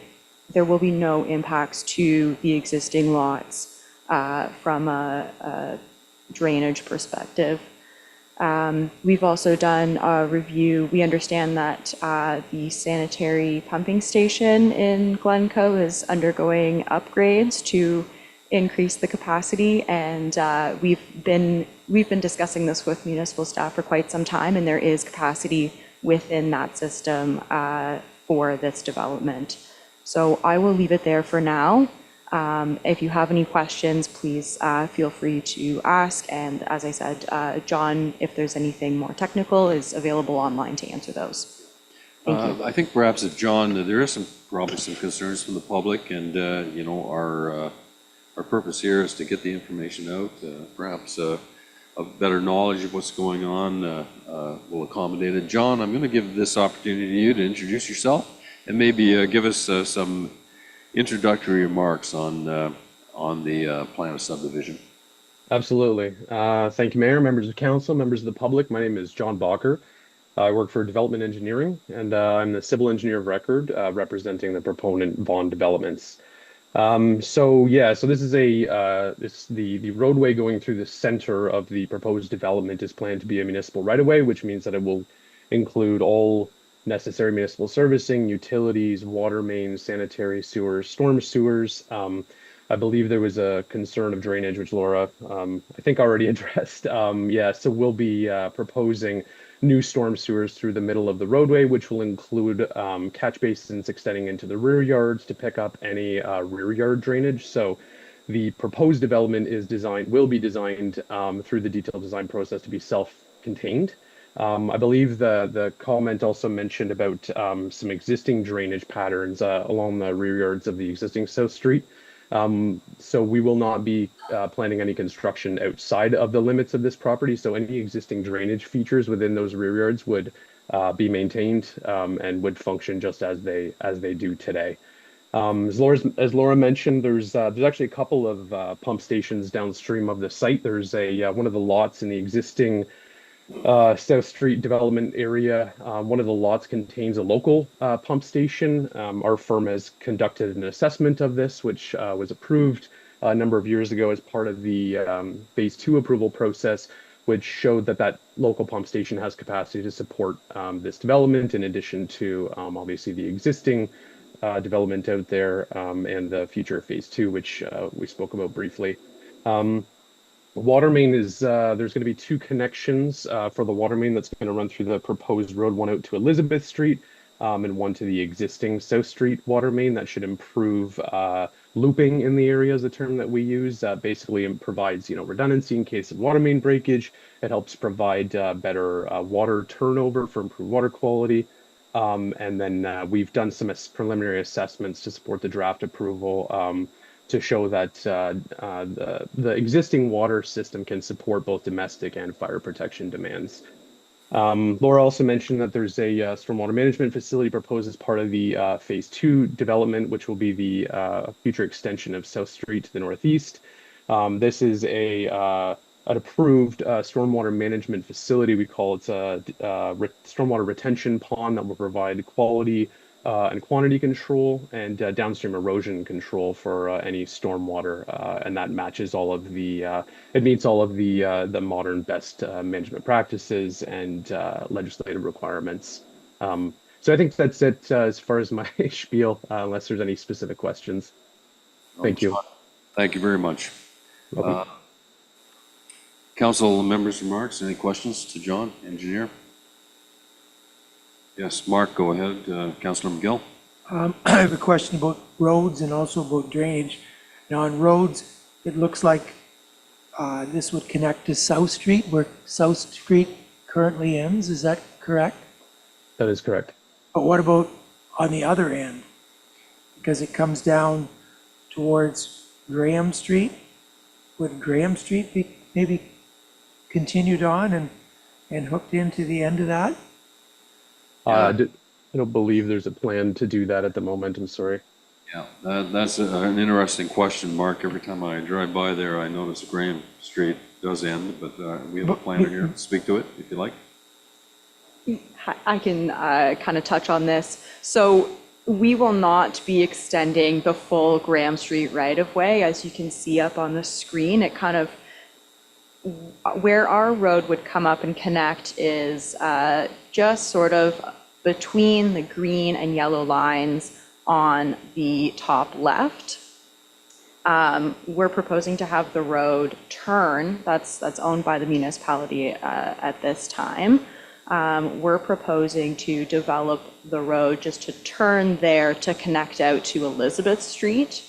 no impacts to the existing lots from a drainage perspective. We've also done a review. We understand that the sanitary pumping station in Glencoe is undergoing upgrades to increase the capacity, and we've been discussing this with municipal staff for quite some time, and there is capacity within that system for this development. So I will leave it there for now. If you have any questions, please feel free to ask. And as I said, John, if there's anything more technical, is available online to answer those. Thank you. I think perhaps if John, there is probably some concerns from the public, and our purpose here is to get the information out. Perhaps a better knowledge of what's going on will accommodate it. John, I'm going to give this opportunity to you to introduce yourself and maybe give us some introductory remarks on the plan of subdivision. Absolutely. Thank you, Mayor, members of council, members of the public. My name is John Bacher. I work for Development Engineering, and I'm the civil engineer of record representing the proponent Vaughan Developments. So this is the roadway going through the center of the proposed development is planned to be a municipal right-of-way, which means that it will include all necessary municipal servicing, utilities, water mains, sanitary sewers, storm sewers. I believe there was a concern of drainage, which Laura, I think already addressed. So we'll be proposing new storm sewers through the middle of the roadway, which will include catch basins extending into the rear yards to pick up any rear yard drainage. So the proposed development will be designed through the detailed design process to be self-contained. I believe the comment also mentioned about some existing drainage patterns along the rear yards of the existing South Street. So we will not be planning any construction outside of the limits of this property. So any existing drainage features within those rear yards would be maintained and would function just as they do today. As Laura mentioned, there's actually a couple of pump stations downstream of the site. There's one of the lots in the existing South Street development area. One of the lots contains a local pump station. Our firm has conducted an assessment of this, which was approved a number of years ago as part of the Phase 2 approval process, which showed that local pump station has capacity to support this development, in addition to obviously the existing development out there and the future Phase 2, which we spoke about briefly. Water main is, there's going to be two connections for the water main that's going to run through the proposed road, one out to Elizabeth Street and one to the existing South Street water main. That should improve looping in the area is the term that we use. Basically, it provides redundancy in case of water main breakage. It helps provide better water turnover for improved water quality. And then we've done some preliminary assessments to support the draft approval to show that the existing water system can support both domestic and fire protection demands. Laura also mentioned that there's a stormwater management facility proposed as part of the Phase 2 development, which will be the future extension of South Street to the northeast. This is an approved stormwater management facility. We call it a stormwater retention pond that will provide quality and quantity control, and downstream erosion control for any stormwater, and that matches all of the it meets all of the modern best management practices and legislative requirements. So I think that's it as far as my spiel, unless there's any specific questions. Thank you. Thank you very much. Welcome. Council members' remarks, any questions to John, engineer? Yes, Mark, go ahead. Councilor McGill? I have a question about roads and also about drainage. Now, on roads, it looks like this would connect to South Street, where South Street currently ends. Is that correct? That is correct. But what about on the other end? Because it comes down towards Graham Street. Would Graham Street be maybe continued on and hooked into the end of that? I don't believe there's a plan to do that at the moment. I'm sorry. Yeah, that's an interesting question, Mark. Every time I drive by there, I notice Graham Street does end, but we have a planner here. Speak to it if you like. I can kind of touch on this. So we will not be extending the full Graham Street right-of-way. As you can see up on the screen, it kind of, where our road would come up and connect is just sort of between the green and yellow lines on the top left. We're proposing to have the road turn, that's owned by the municipality at this time. We're proposing to develop the road just to turn there to connect out to Elizabeth Street,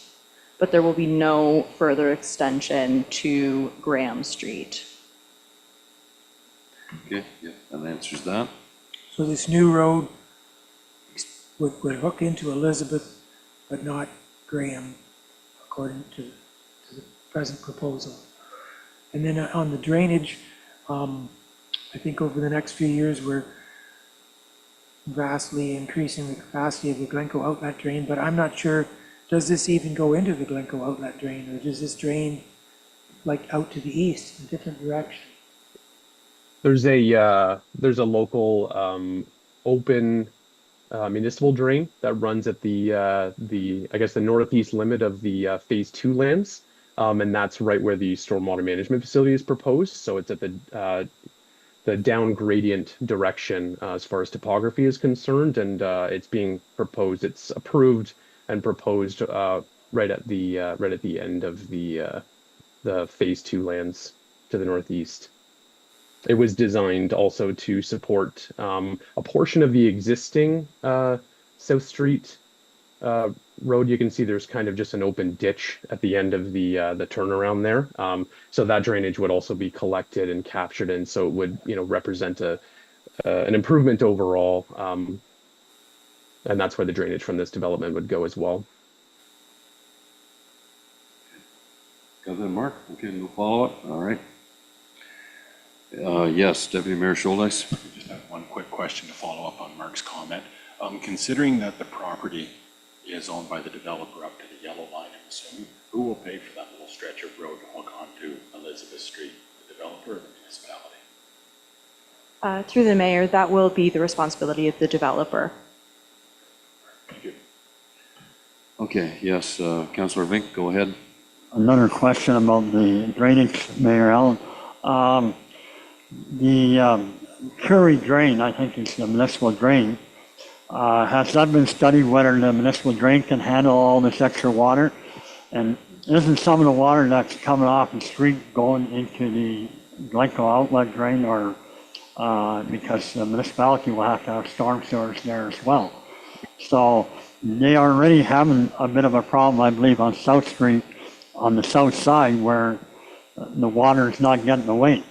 but there will be no further extension to Graham Street. Okay, yeah, that answers that. So this new road would hook into Elizabeth, but not Graham, according to the present proposal. And then on the drainage, I think over the next few years, we're vastly increasing the capacity of the Glencoe outlet drain, but I'm not sure, does this even go into the Glencoe outlet drain, or does this drain like out to the east in a different direction? There's a local open municipal drain that runs at the I guess the northeast limit of the phase 2 lands, and that's right where the stormwater management facility is proposed. So it's at the down gradient direction as far as topography is concerned, and it's being proposed. It's approved and proposed right at the end of the phase 2 lands to the northeast. It was designed also to support a portion of the existing South Street road. You can see there's kind of just an open ditch at the end of the turnaround there. So that drainage would also be collected and captured, and so it would, represent an improvement overall. And that's where the drainage from this development would go as well. Got that, Mark? Okay, no follow-up. All right. Yes, Deputy Mayor Schuldice. I just have one quick question to follow up on Mark's comment. Considering that the property is owned by the developer up to the yellow line, I'm assuming, who will pay for that little stretch of road to hook onto Elizabeth Street, the developer or the municipality? Through the mayor, that will be the responsibility of the developer. Thank you. Okay, yes, Councilor Vink, go ahead. Another question about the drainage, Mayor Allen. The Curry drain, I think it's the municipal drain, has that been studied whether the municipal drain can handle all this extra water? And isn't some of the water that's coming off the street going into the Glencoe outlet drain, or because the municipality will have to have storm sewers there as well? So they are already having a bit of a problem, I believe, on South Street, on the south side, where the water is not getting away.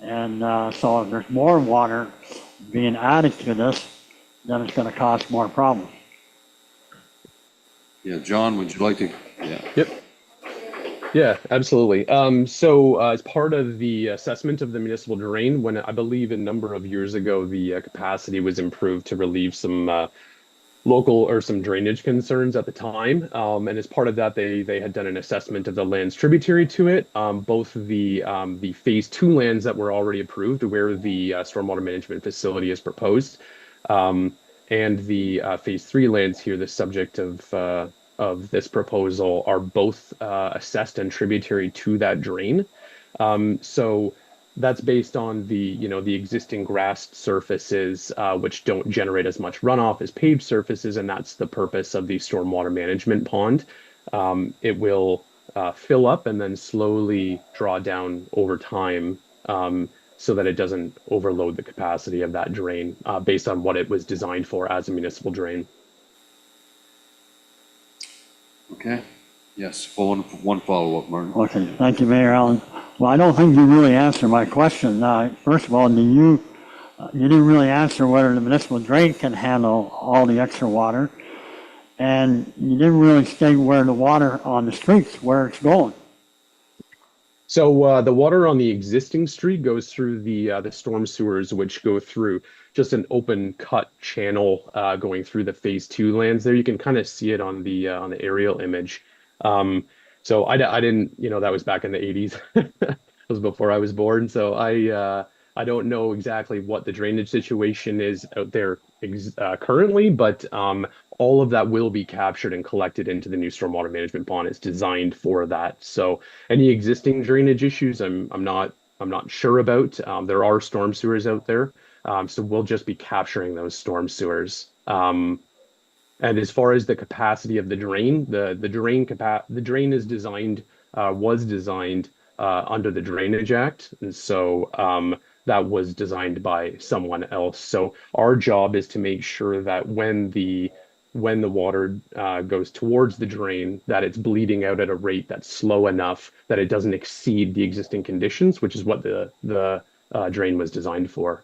And so if there's more water being added to this, then it's going to cause more problems. Yeah, John, would you like to? Yeah. Yep. Yeah, absolutely. So as part of the assessment of the municipal drain, when I believe a number of years ago, the capacity was improved to relieve some local or some drainage concerns at the time. And as part of that, they had done an assessment of the lands tributary to it, both the phase 2 lands that were already approved, where the stormwater management facility is proposed, and the Phase 3 lands here, the subject of this proposal, are both assessed and tributary to that drain. So that's based on the existing grassed surfaces, which don't generate as much runoff as paved surfaces, and that's the purpose of the stormwater management pond. It will fill up and then slowly draw down over time, so that it doesn't overload the capacity of that drain, based on what it was designed for as a municipal drain. Okay, yes, one follow-up, Martin. Okay, thank you, Mayor Allen. Well, I don't think you really answered my question. First of all, you didn't really answer whether the municipal drain can handle all the extra water, and you didn't really state where the water on the streets, where it's going. So the water on the existing street goes through the storm sewers, which go through just an open cut channel going through the Phase 2 lands. There you can kind of see it on the aerial image. So I didn't, that was back in the 80s. It was before I was born. So I don't know exactly what the drainage situation is out there currently, but all of that will be captured and collected into the new stormwater management pond. It's designed for that. So any existing drainage issues, I'm not sure about. There are storm sewers out there, so we'll just be capturing those storm sewers. And as far as the capacity of the drain, the drain is designed was designed under the Drainage Act, and so that was designed by someone else. So our job is to make sure that when the water goes towards the drain, that it's bleeding out at a rate that's slow enough that it doesn't exceed the existing conditions, which is what the drain was designed for.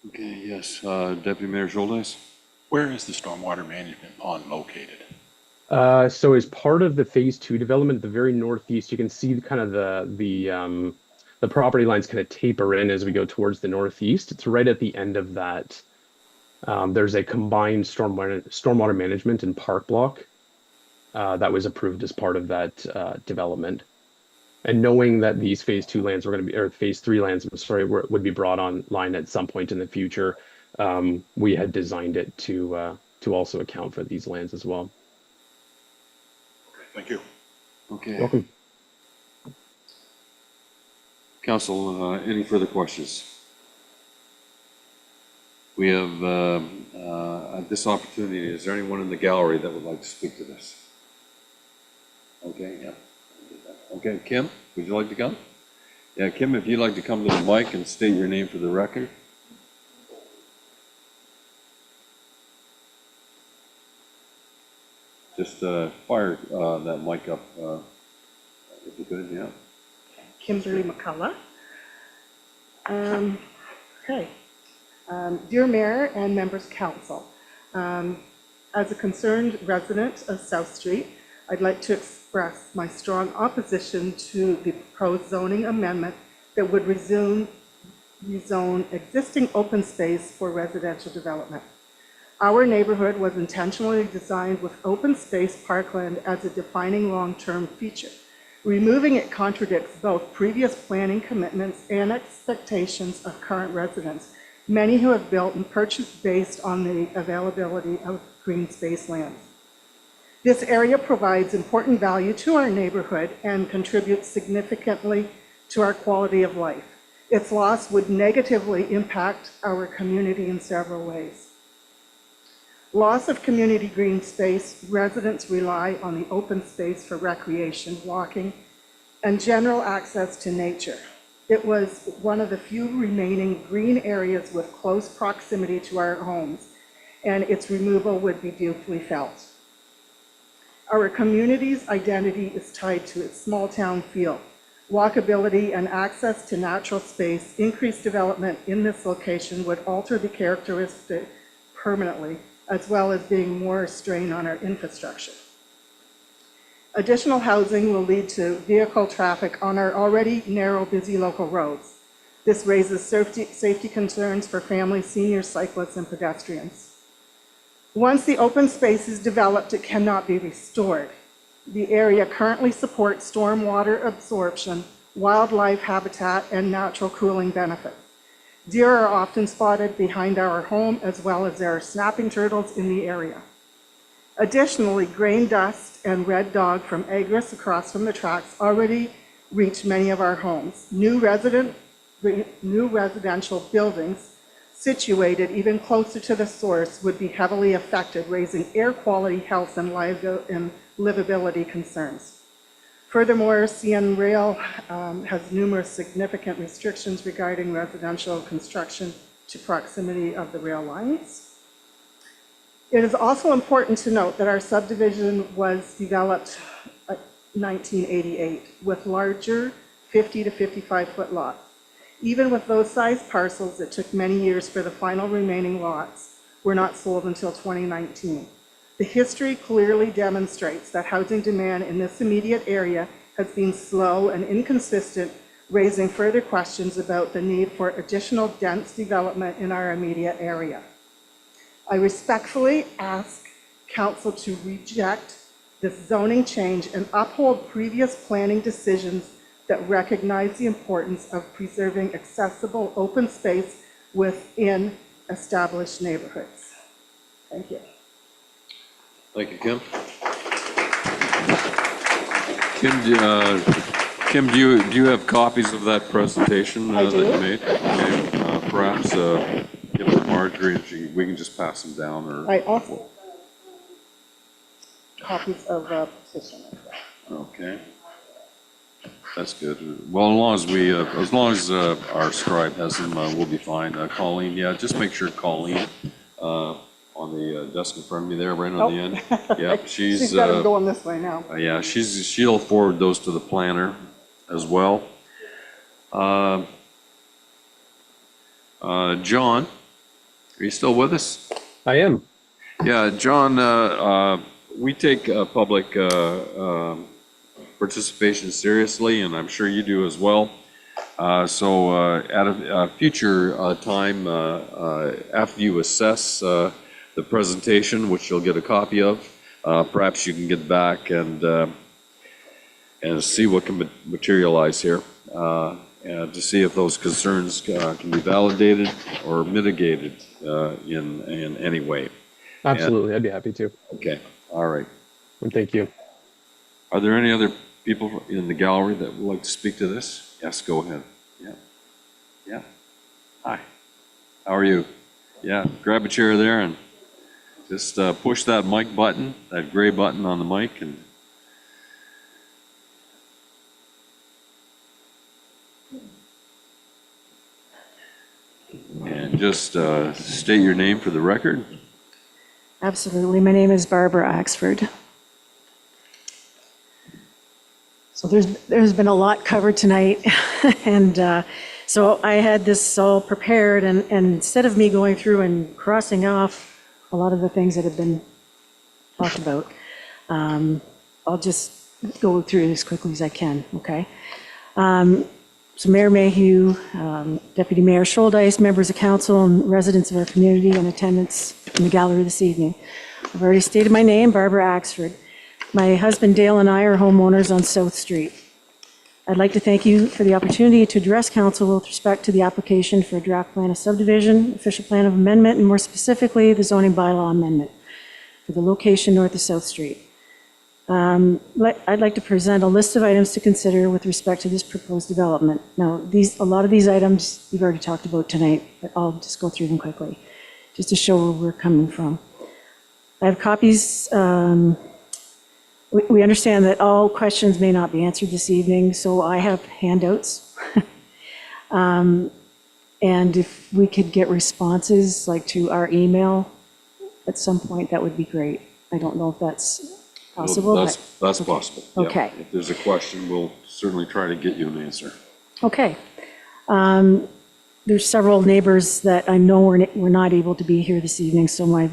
Okay, yes, Deputy Mayor Schultes? Where is the stormwater management pond located? So as part of the Phase 2 development, at the very northeast, you can see kind of the property lines kind of taper in as we go towards the northeast. It's right at the end of that. There's a combined stormwater management and park block that was approved as part of that development. And knowing that these Phase 2 lands were going to be, or Phase 3 lands, I'm sorry, would be brought online at some point in the future, we had designed it to also account for these lands as well. Thank you. Okay. Welcome. Council, any further questions? We have, at this opportunity, is there anyone in the gallery that would like to speak to this? Okay, yeah. Okay, Kim, would you like to come? Yeah, Kim, if you'd like to come to the mic and state your name for the record. Just fire that mic up, if you could, yeah. Kimberly McCullough. Okay. Dear Mayor and members of council, as a concerned resident of South Street, I'd like to express my strong opposition to the proposed zoning amendment that would rezone existing open space for residential development. Our neighborhood was intentionally designed with open space parkland as a defining long-term feature. Removing it contradicts both previous planning commitments and expectations of current residents, many who have built and purchased based on the availability of green space lands. This area provides important value to our neighborhood and contributes significantly to our quality of life. Its loss would negatively impact our community in several ways. Loss of community green space, residents rely on the open space for recreation, walking, and general access to nature. It was one of the few remaining green areas with close proximity to our homes, and its removal would be deeply felt. Our community's identity is tied to its small town feel. Walkability and access to natural space, increased development in this location would alter the characteristic permanently, as well as being more strain on our infrastructure. Additional housing will lead to vehicle traffic on our already narrow, busy local roads. This raises safety concerns for families, seniors, cyclists, and pedestrians. Once the open space is developed, it cannot be restored. The area currently supports stormwater absorption, wildlife habitat, and natural cooling benefits. Deer are often spotted behind our home, as well as there are snapping turtles in the area. Additionally, grain dust and red dog from Agris across from the tracks already reach many of our homes. New residential buildings situated even closer to the source would be heavily affected, raising air quality, health, and livability concerns. Furthermore, CN Rail has numerous significant restrictions regarding residential construction to proximity of the rail lines. It is also important to note that our subdivision was developed in 1988 with larger 50 to 55-foot lots. Even with those size parcels, it took many years for the final remaining lots were not sold until 2019. The history clearly demonstrates that housing demand in this immediate area has been slow and inconsistent, raising further questions about the need for additional dense development in our immediate area. I respectfully ask Council to reject this zoning change and uphold previous planning decisions that recognize the importance of preserving accessible open space within established neighborhoods. Thank you. Thank you, Kim. Kim, do you have copies of that presentation that you made? Okay, perhaps give it to Marjorie and we can just pass them down. Or I also copies of the petition. Okay, that's good. Well, as long as our scribe has them, we'll be fine. Colleen, yeah, just make sure Colleen on the desk in front of me there, right on the end. Yeah, she's got them going this way now. Yeah, she'll forward those to the planner as well. John, are you still with us? I am. Yeah, John, we take public participation seriously, and I'm sure you do as well. So at a future time, after you assess the presentation, which you'll get a copy of, perhaps you can get back and see what can materialize here, and to see if those concerns can be validated or mitigated in any way. Absolutely, I'd be happy to. Okay, all right. And thank you. Are there any other people in the gallery that would like to speak to this? Yes, go ahead. Yeah. Yeah. Hi. How are you? Yeah, grab a chair there and just push that mic button, that gray button on the mic, and just state your name for the record. Absolutely. My name is Barbara Axford. So there's been a lot covered tonight, and so I had this all prepared, and instead of me going through and crossing off a lot of the things that have been talked about, I'll just go through it as quickly as I can, okay? So Mayor Mayhew, Deputy Mayor Scholdice, members of council, and residents of our community in attendance in the gallery this evening. I've already stated my name, Barbara Axford. My husband Dale and I are homeowners on South Street. I'd like to thank you for the opportunity to address council with respect to the application for a draft plan of subdivision, official plan of amendment, and more specifically, the zoning bylaw amendment for the location north of South Street. I'd like to present a list of items to consider with respect to this proposed development. Now, a lot of these items we've already talked about tonight, but I'll just go through them quickly, just to show where we're coming from. I have copies. We understand that all questions may not be answered this evening, so I have handouts. And if we could get responses, like to our email at some point, that would be great. I don't know if that's possible. Well, that's okay. possible. Yeah. Okay. If there's a question, we'll certainly try to get you an answer. Okay. There's several neighbors that I know were not able to be here this evening, so my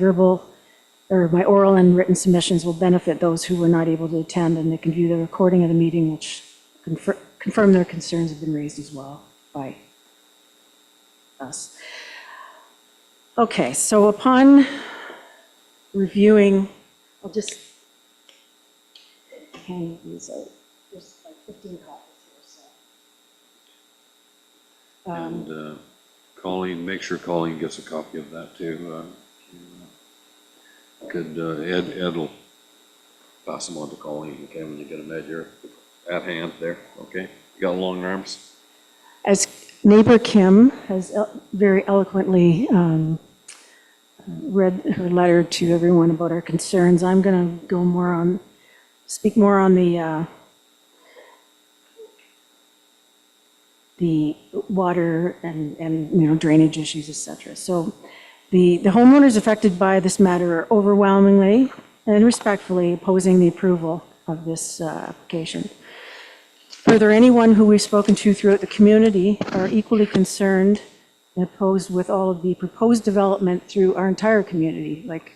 oral and written submissions will benefit those who were not able to attend, and they can view the recording of the meeting, which confirm their concerns have been raised as well by us. Okay, so upon reviewing, I'll just hand these out. There's like 15 copies here, so. And Colleen, make sure Colleen gets a copy of that too. Ed will pass them on to Colleen, okay, when you get them at hand there, okay? You got long arms? As neighbor Kim has very eloquently read her letter to everyone about our concerns, I'm going to go speak more on the water and drainage issues, et cetera. So the homeowners affected by this matter are overwhelmingly and respectfully opposing the approval of this application. Further, anyone who we've spoken to throughout the community are equally concerned and opposed with all of the proposed development through our entire community. Like,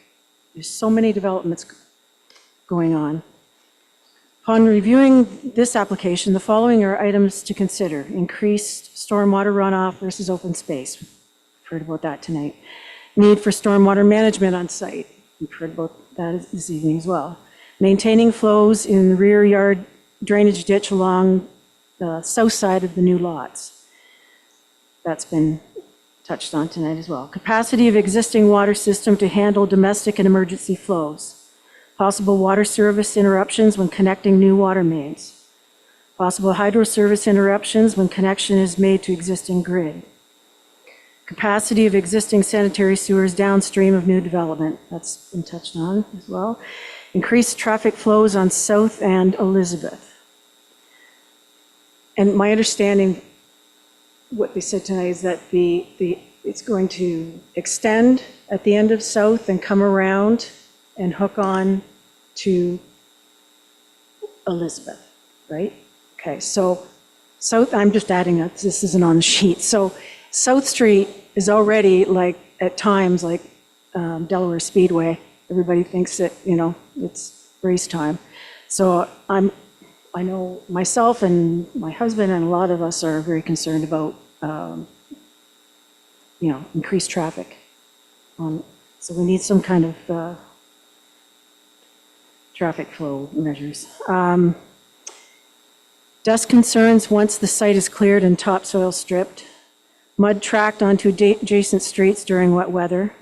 there's so many developments going on. Upon reviewing this application, the following are items to consider: increased stormwater runoff versus open space. We've heard about that tonight. Need for stormwater management on site. We've heard about that this evening as well. Maintaining flows in the rear yard drainage ditch along the south side of the new lots. That's been touched on tonight as well. Capacity of existing water system to handle domestic and emergency flows. Possible water service interruptions when connecting new water mains. Possible hydro service interruptions when connection is made to existing grid. Capacity of existing sanitary sewers downstream of new development. That's been touched on as well. Increased traffic flows on South and Elizabeth. And my understanding, what they said tonight, is that it's going to extend at the end of South and come around and hook on to Elizabeth, right? Okay, so South, I'm just adding that, this isn't on the sheet. So South Street is already like, at times, like Delaware Speedway. Everybody thinks that, it's race time. So I know myself and my husband and a lot of us are very concerned about, increased traffic. So we need some kind of traffic flow measures. Dust concerns once the site is cleared and topsoil stripped. Mud tracked onto adjacent streets during wet weather.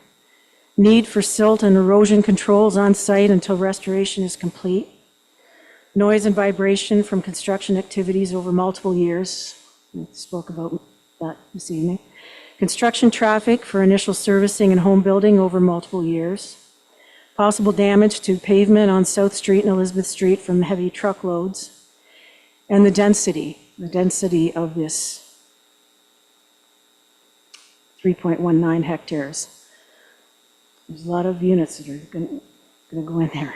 Need for silt and erosion controls on site until restoration is complete. Noise and vibration from construction activities over multiple years. We spoke about that this evening. Construction traffic for initial servicing and home building over multiple years. Possible damage to pavement on South Street and Elizabeth Street from heavy truckloads. And the density of this 3.19 hectares. There's a lot of units that are going to go in there.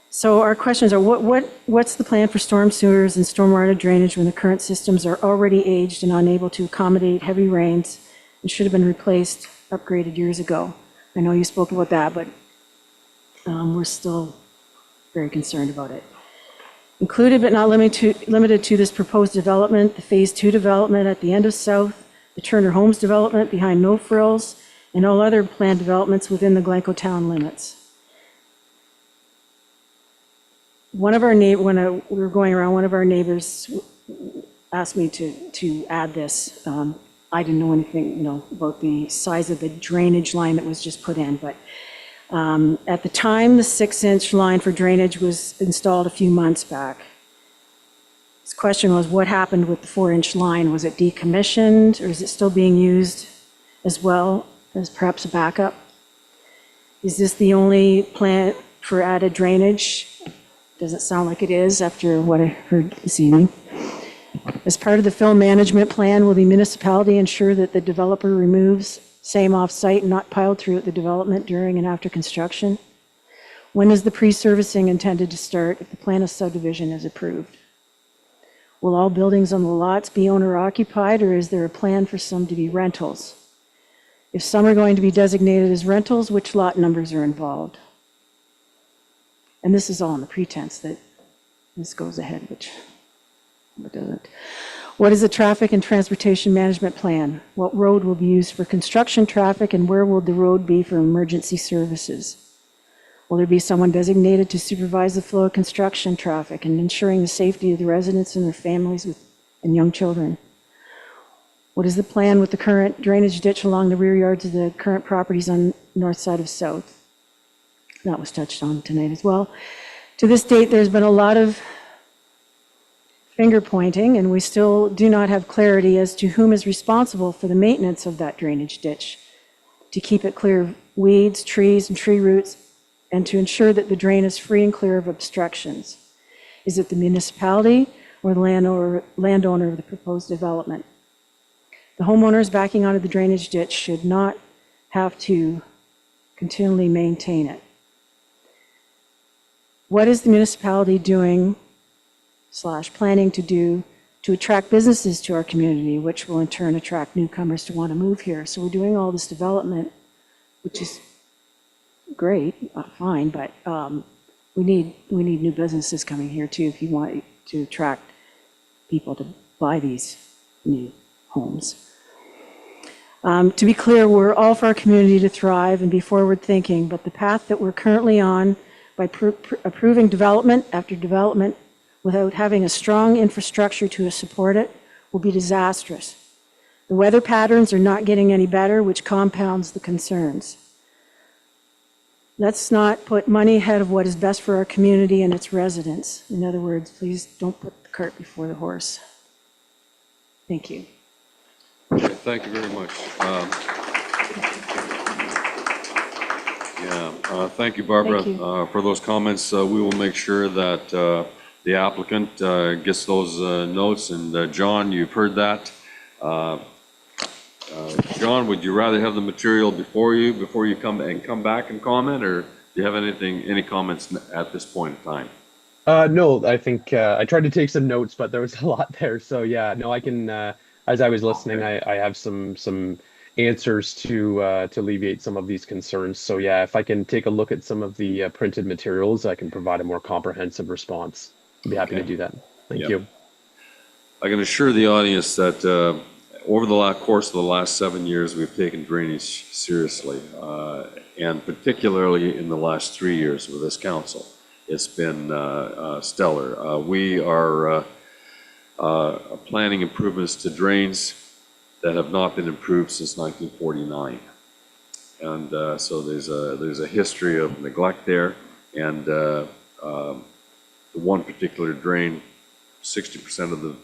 So our questions are, what's the plan for storm sewers and stormwater drainage when the current systems are already aged and unable to accommodate heavy rains and should have been replaced, upgraded years ago? I know you spoke about that, but we're still very concerned about it. Included but not limited to this proposed development, the Phase 2 development at the end of South, the Turner Homes development behind No Frills, and all other planned developments within the Glencoe town limits. One of our when we were going around, one of our neighbors asked me to add this. I didn't know anything, about the size of the drainage line that was just put in, but at the time, the 6-inch line for drainage was installed a few months back. His question was, what happened with the 4-inch line? Was it decommissioned, or is it still being used as well as perhaps a backup? Is this the only plan for added drainage? Doesn't sound like it is after what I heard this evening. As part of the film management plan, will the municipality ensure that the developer removes same off-site and not piled throughout the development during and after construction? When is the pre-servicing intended to start if the plan of subdivision is approved? Will all buildings on the lots be owner-occupied, or is there a plan for some to be rentals? If some are going to be designated as rentals, which lot numbers are involved? And this is all on the pretense that this goes ahead, which it doesn't. What is the traffic and transportation management plan? What road will be used for construction traffic, and where will the road be for emergency services? Will there be someone designated to supervise the flow of construction traffic and ensuring the safety of the residents and their families and young children? What is the plan with the current drainage ditch along the rear yards of the current properties on north side of South? That was touched on tonight as well. To this date, there's been a lot of finger pointing, and we still do not have clarity as to whom is responsible for the maintenance of that drainage ditch, to keep it clear of weeds, trees, and tree roots, and to ensure that the drain is free and clear of obstructions. Is it the municipality or the landowner of the proposed development? The homeowners backing onto the drainage ditch should not have to continually maintain it. What is the municipality doing / planning to do to attract businesses to our community, which will in turn attract newcomers to want to move here? So we're doing all this development, which is great, fine, but we need new businesses coming here too if you want to attract people to buy these new homes. To be clear, we're all for our community to thrive and be forward-thinking, but the path that we're currently on by approving development after development without having a strong infrastructure to support it will be disastrous. The weather patterns are not getting any better, which compounds the concerns. Let's not put money ahead of what is best for our community and its residents. In other words, please don't put the cart before the horse. Thank you. Okay, thank you very much. Thank you, Barbara, Thank you. for those comments. We will make sure that the applicant gets those notes. And John, you've heard that. John, would you rather have the material before you come back and comment, or do you have any comments at this point in time? No, I think I tried to take some notes, but there was a lot there. So yeah, no, I can. As I was listening, I have some answers to alleviate some of these concerns. So yeah, if I can take a look at some of the printed materials, I can provide a more comprehensive response. I'd be happy to do that. Thank you. I can assure the audience that over the course of the last 7 years, we've taken drainage seriously, and particularly in the last 3 years with this council. It's been stellar. We are planning improvements to drains that have not been improved since 1949. And so there's a history of neglect there, and the one particular drain, 60% of the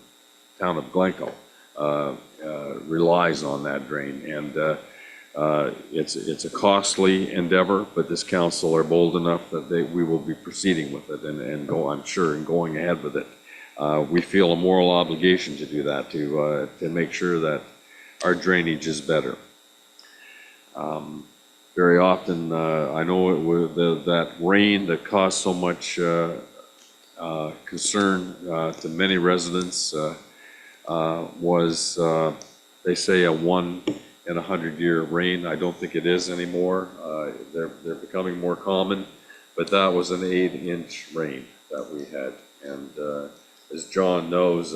town of Glencoe relies on that drain, and it's a costly endeavor, but this council are bold enough that we will be proceeding with it and I'm sure, going ahead with it. We feel a moral obligation to do that, to make sure that our drainage is better. Very often, I know that rain that caused so much concern to many residents was, they say, a 1 in 100-year rain. I don't think it is anymore. They're becoming more common, but that was an 8-inch rain that we had. And as John knows,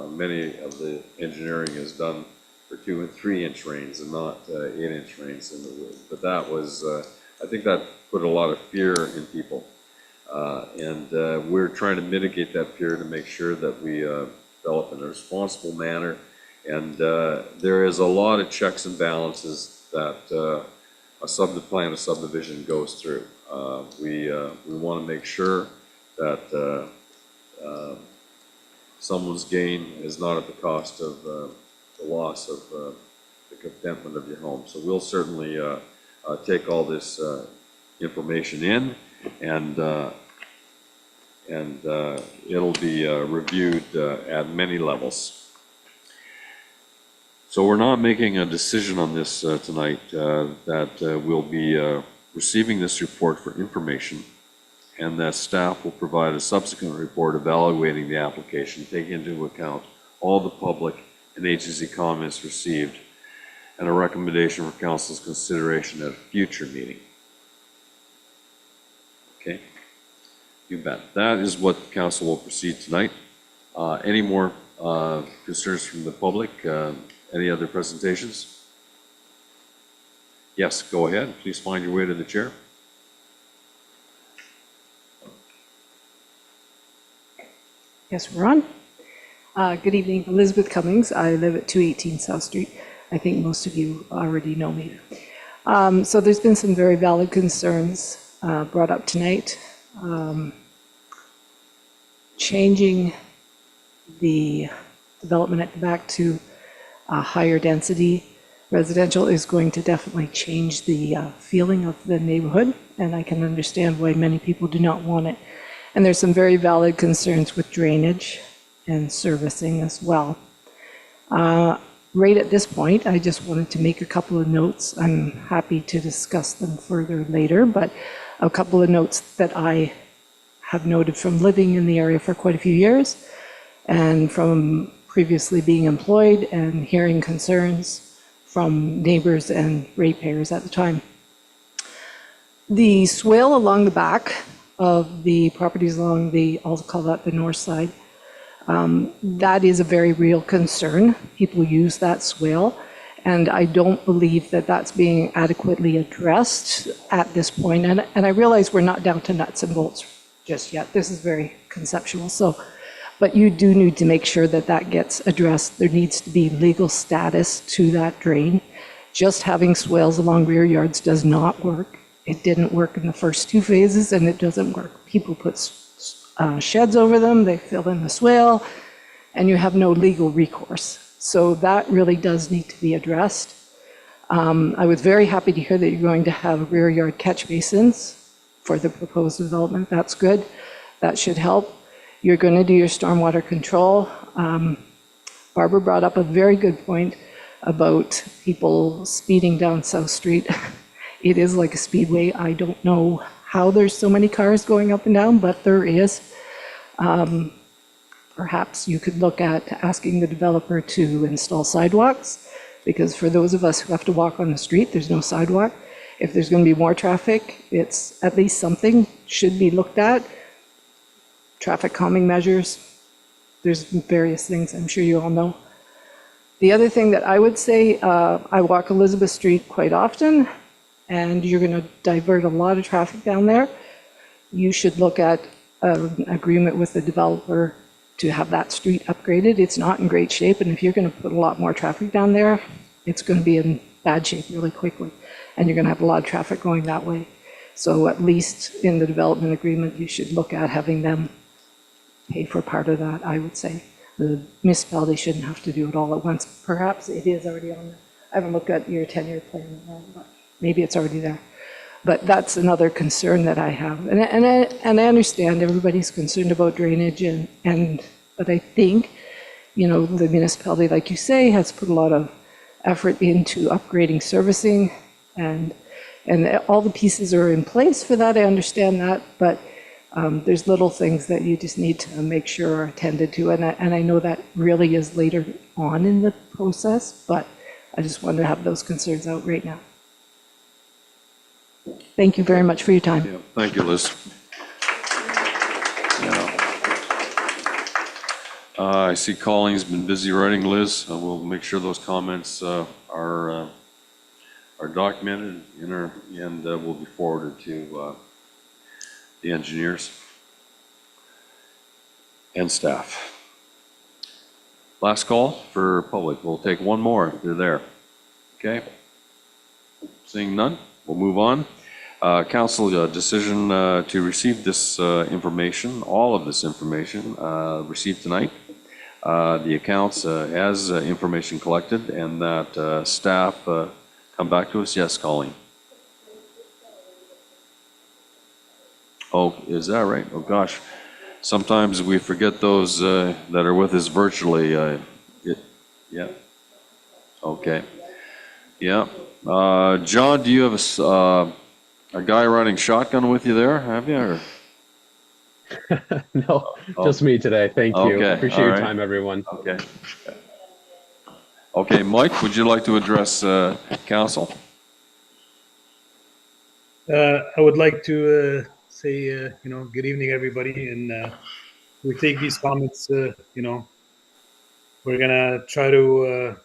many of the engineering is done for 2 and 3-inch rains and not 8-inch rains. But that was, I think that put a lot of fear in people. And we're trying to mitigate that fear to make sure that we develop in a responsible manner. And there is a lot of checks and balances that a subdivision goes through. We want to make sure that someone's gain is not at the cost of the loss of the contentment of your home. So we'll certainly take all this information in, and it'll be reviewed at many levels. So we're not making a decision on this tonight. That we'll be receiving this report for information, and that staff will provide a subsequent report evaluating the application, taking into account all the public and agency comments received, and a recommendation for council's consideration at a future meeting. Okay, you bet. That is what the council will proceed tonight. Any more concerns from the public? Any other presentations? Yes, go ahead. Please find your way to the chair. Yes, we're on. Good evening, Elizabeth Cummings. I live at 218 South Street. I think most of you already know me. So there's been some very valid concerns brought up tonight. Changing the development at the back to higher density residential is going to definitely change the feeling of the neighborhood, and I can understand why many people do not want it. And there's some very valid concerns with drainage and servicing as well. Right at this point, I just wanted to make a couple of notes. I'm happy to discuss them further later, but a couple of notes that I have noted from living in the area for quite a few years and from previously being employed and hearing concerns from neighbors and ratepayers at the time. The swale along the back of the properties along the, I'll call that the north side, that is a very real concern. People use that swale, and I don't believe that that's being adequately addressed at this point. And I realize we're not down to nuts and bolts just yet. This is very conceptual. So, but you do need to make sure that that gets addressed. There needs to be legal status to that drain. Just having swales along rear yards does not work. It didn't work in the first two phases, and it doesn't work. People put sheds over them, they fill in the swale, and you have no legal recourse. So that really does need to be addressed. I was very happy to hear that you're going to have rear yard catch basins for the proposed development. That's good. That should help. You're going to do your stormwater control. Barbara brought up a very good point about people speeding down South Street. It is like a speedway. I don't know how there's so many cars going up and down, but there is. Perhaps you could look at asking the developer to install sidewalks, because for those of us who have to walk on the street, there's no sidewalk. If there's going to be more traffic, it's at least something should be looked at. Traffic calming measures. There's various things I'm sure you all know. The other thing that I would say, I walk Elizabeth Street quite often, and you're going to divert a lot of traffic down there. You should look at an agreement with the developer to have that street upgraded. It's not in great shape, and if you're going to put a lot more traffic down there, it's going to be in bad shape really quickly, and you're going to have a lot of traffic going that way. So at least in the development agreement, you should look at having them pay for part of that, I would say. The municipality shouldn't have to do it all at once. Perhaps it is already on there. I haven't looked at your 10-year plan, but maybe it's already there. But that's another concern that I have. And I understand everybody's concerned about drainage, but I think, you know, the municipality, like you say, has put a lot of effort into upgrading servicing, and all the pieces are in place for that. I understand that, but there's little things that you just need to make sure are attended to, and I know that really is later on in the process, but I just wanted to have those concerns out right now. Thank you very much for your time. Yeah, thank you, Liz. Yeah. I see Colleen's been busy writing, Liz. We'll make sure those comments are documented and will be forwarded to the engineers and staff. Last call for public. We'll take one more if they're there. Okay. Seeing none, we'll move on. Council decision to receive this information, all of this information received tonight. The accounts as information collected, and that staff come back to us. Yes, Colleen. Oh, is that right? Oh, gosh. Sometimes we forget those that are with us virtually. Yeah. Okay. Yeah. John, do you have a guy riding shotgun with you there? Have you? Or? No, just me today. Thank you. Okay. Appreciate your time, everyone. Okay. Okay, Mike, would you like to address council? I would like to say, good evening, everybody, and we take these comments, we're gonna try to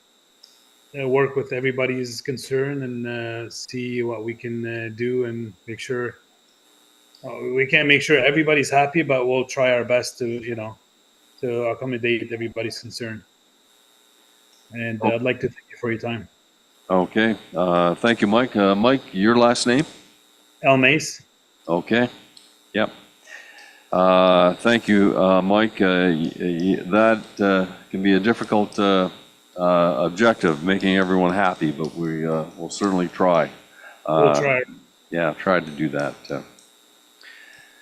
work with everybody's concern and see what we can do and make sure, we can't make sure everybody's happy, but we'll try our best to, to accommodate everybody's concern. And I'd like to thank you for your time. Okay, thank you, Mike. Mike, your last name? El Mace. Okay, yep. Thank you, Mike. That can be a difficult objective, making everyone happy, but we'll certainly try. We'll try. Yeah, try to do that.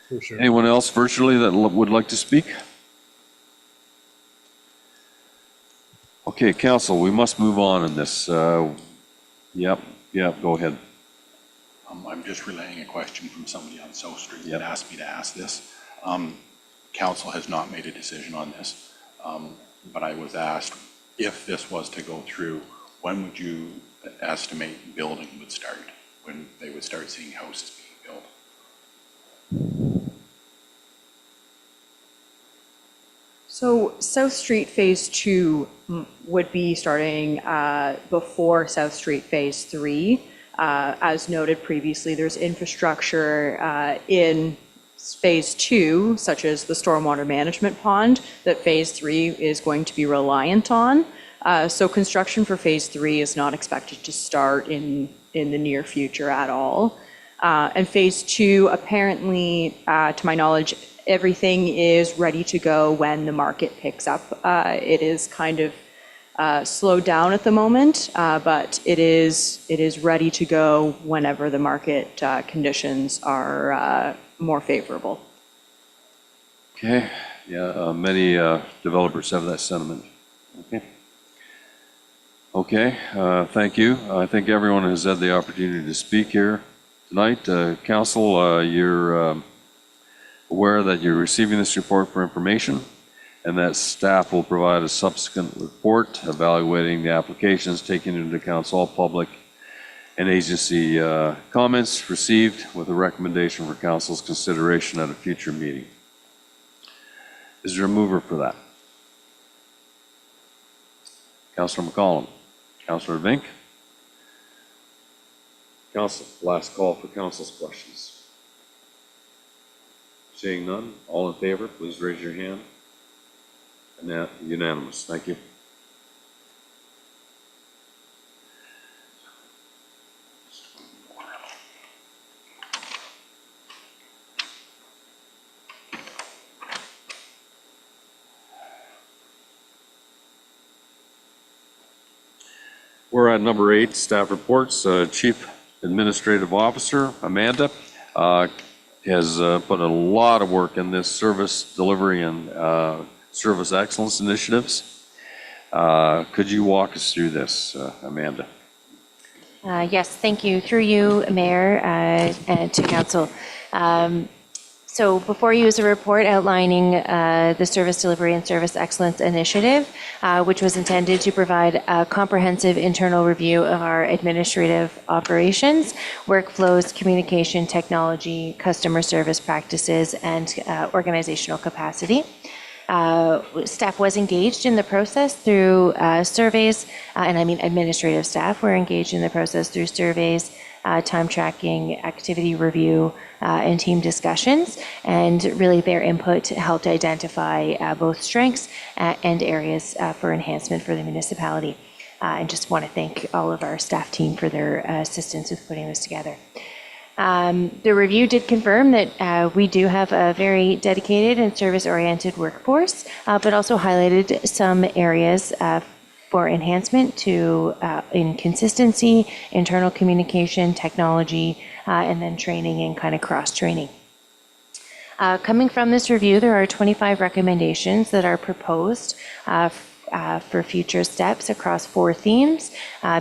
For sure. Anyone else virtually that would like to speak? Okay, council, we must move on in this. Yep, go ahead. I'm just relaying a question from somebody on South Street that asked me to ask this. Council has not made a decision on this, but I was asked if this was to go through, when would you estimate building would start, when they would start seeing houses being built? So South Street Phase 2 would be starting before South Street Phase 3. As noted previously, there's infrastructure in Phase 2, such as the stormwater management pond, that Phase 3 is going to be reliant on. So construction for Phase 3 is not expected to start in the near future at all. And Phase 2, apparently, to my knowledge, everything is ready to go when the market picks up. It is kind of slowed down at the moment, but it is ready to go whenever the market conditions are more favorable. Okay, yeah, many developers have that sentiment. Okay, thank you. I think everyone has had the opportunity to speak here tonight. Council, you're aware that you're receiving this report for information and that staff will provide a subsequent report evaluating the applications, taking into account all public and agency comments received with a recommendation for council's consideration at a future meeting. Is there a mover for that? Councilor McCollum. Councilor Vink. Council, last call for council's questions. Seeing none, all in favor, please raise your hand. And unanimous, thank you. We're at number 8, staff reports. Chief Administrative Officer Amanda has put a lot of work in this service delivery and service excellence initiatives. Could you walk us through this, Amanda? Yes, thank you. Through you, Mayor, and to Council. So before you is a report outlining the Service Delivery and Service Excellence Initiative, which was intended to provide a comprehensive internal review of our administrative operations, workflows, communication technology, customer service practices, and organizational capacity. Staff was engaged in the process through surveys, and I mean administrative staff were engaged in the process through surveys, time tracking, activity review, and team discussions, and really their input helped identify both strengths and areas for enhancement for the municipality. And just want to thank all of our staff team for their assistance with putting this together. The review did confirm that we do have a very dedicated and service-oriented workforce, but also highlighted some areas for enhancement to in consistency, internal communication, technology, and then training and kind of cross-training. Coming from this review, there are 25 recommendations that are proposed for future steps across 4 themes,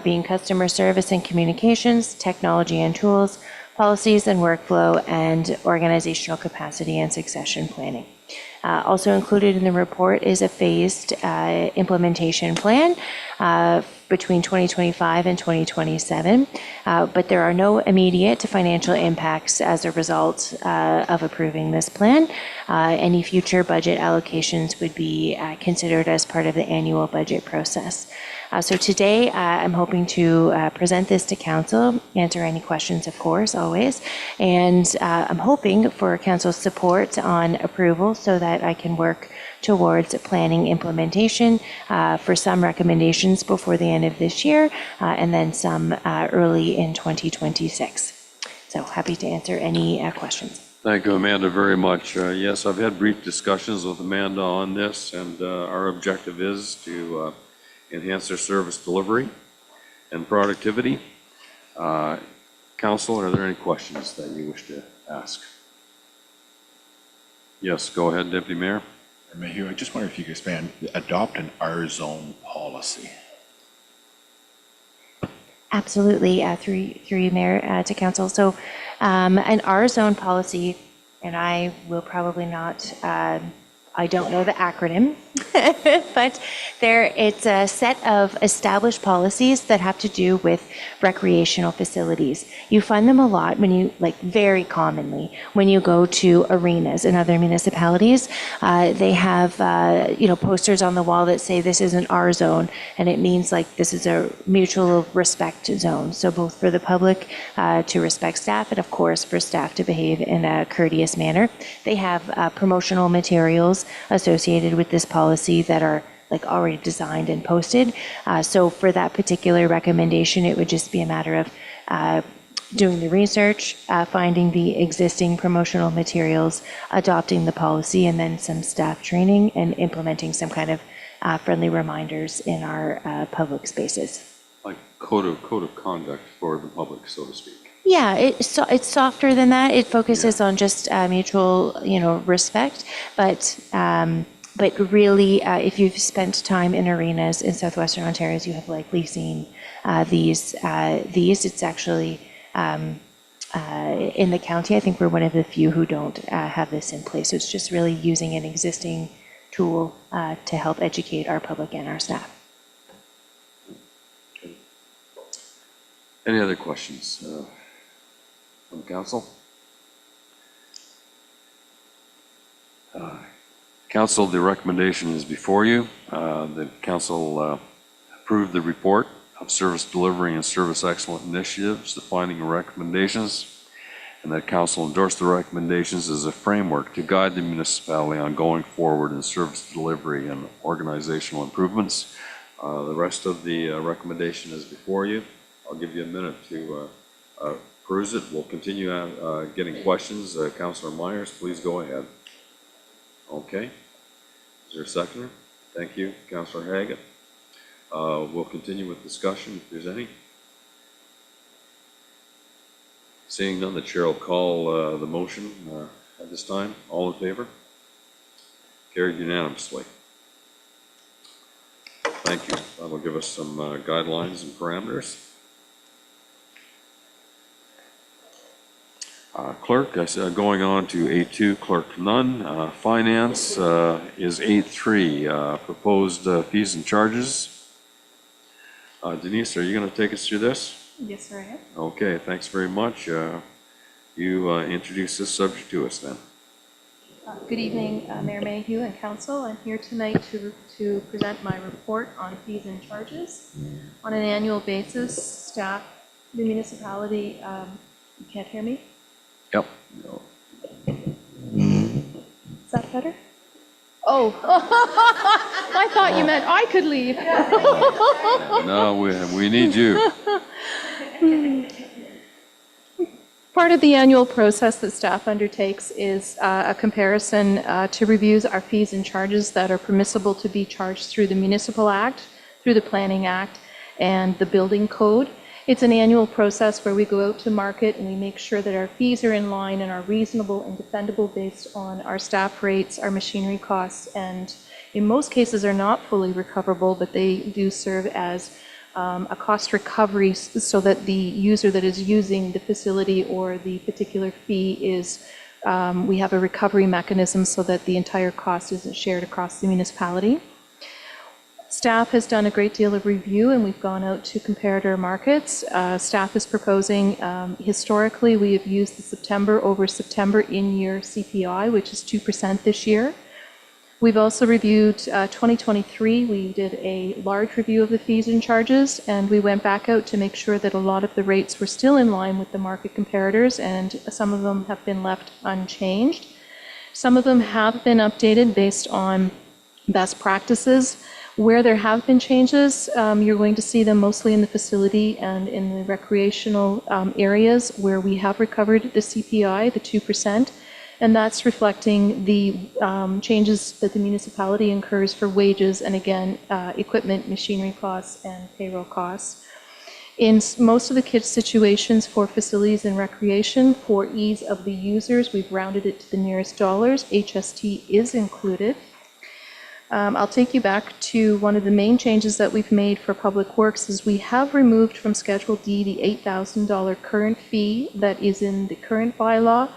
being customer service and communications, technology and tools, policies and workflow, and organizational capacity and succession planning. Also included in the report is a phased implementation plan between 2025 and 2027, but there are no immediate financial impacts as a result of approving this plan. Any future budget allocations would be considered as part of the annual budget process. So today, I'm hoping to present this to Council, answer any questions, of course, always, and I'm hoping for Council's support on approval so that that I can work towards planning implementation for some recommendations before the end of this year, and then some early in 2026. So happy to answer any questions. Thank you, Amanda, very much. Yes, I've had brief discussions with Amanda on this, and our objective is to enhance their service delivery and productivity. Council, are there any questions that you wish to ask? Yes, go ahead, Deputy Mayor. Mayhew, I just wonder if you could expand, adopt an R-zone policy. Absolutely, through you, Mayor, to Council. So an R-zone policy, and I will probably not, I don't know the acronym, but it's a set of established policies that have to do with recreational facilities. You find them a lot when you, very commonly, when you go to arenas in other municipalities. They have, posters on the wall that say this is an R zone, and it means this is a mutual respect zone. So both for the public to respect staff, and of course for staff to behave in a courteous manner. They have promotional materials associated with this policy that are already designed and posted. So for that particular recommendation, it would just be a matter of doing the research, finding the existing promotional materials, adopting the policy, and then some staff training and implementing some kind of friendly reminders in our public spaces. Like code of conduct for the public, so to speak. Yeah, it's softer than that. It focuses on just mutual, respect. But really, if you've spent time in arenas in southwestern Ontario, you have likely seen these. It's actually in the county. I think we're one of the few who don't have this in place. So it's just really using an existing tool to help educate our public and our staff. Any other questions from council? Council, the recommendation is before you. The council approved the report of service delivery and service excellence initiatives, the finding and recommendations, and that council endorsed the recommendations as a framework to guide the municipality on going forward in service delivery and organizational improvements. The rest of the recommendation is before you. I'll give you a minute to peruse it. We'll continue getting questions. Councillor Myers, please go ahead. Okay. Is there a seconder? Thank you, Councillor Haggett. We'll continue with discussion if there's any. Seeing none, the chair will call the motion at this time. All in favor? Carried unanimously. Thank you. That'll give us some guidelines and parameters. Clerk, going on to 8.2, clerk none. Finance is 8.3, proposed fees and charges. Denise, are you going to take us through this? Yes, sir, I am. Okay, thanks very much. You introduce this subject to us then. Good evening, Mayor Mayhew and Council. I'm here tonight to present my report on fees and charges. On an annual basis, staff, the municipality, you can't hear me? Yep. Is that better? Oh, I thought you meant I could leave. No, we need you. Part of the annual process that staff undertakes is a comparison to reviews our fees and charges that are permissible to be charged through the Municipal Act, through the Planning Act, and the Building Code. It's an annual process where we go out to market and we make sure that our fees are in line and are reasonable and defendable based on our staff rates, our machinery costs, and in most cases are not fully recoverable, but they do serve as a cost recovery so that the user that is using the facility or the particular fee is, we have a recovery mechanism so that the entire cost isn't shared across the municipality. Staff has done a great deal of review and we've gone out to comparator markets. Staff is proposing, historically, we have used the September over September in-year CPI, which is 2% this year. We've also reviewed 2023. We did a large review of the fees and charges, and we went back out to make sure that a lot of the rates were still in line with the market comparators, and some of them have been left unchanged. Some of them have been updated based on best practices. Where there have been changes, you're going to see them mostly in the facility and in the recreational areas where we have recovered the CPI, the 2%, and that's reflecting the changes that the municipality incurs for wages and, again, equipment, machinery costs, and payroll costs. In most of the KIT situations for facilities and recreation, for ease of the users, we've rounded it to the nearest dollars. HST is included. I'll take you back to one of the main changes that we've made for Public Works is we have removed from Schedule D the $8,000 current fee that is in the current bylaw.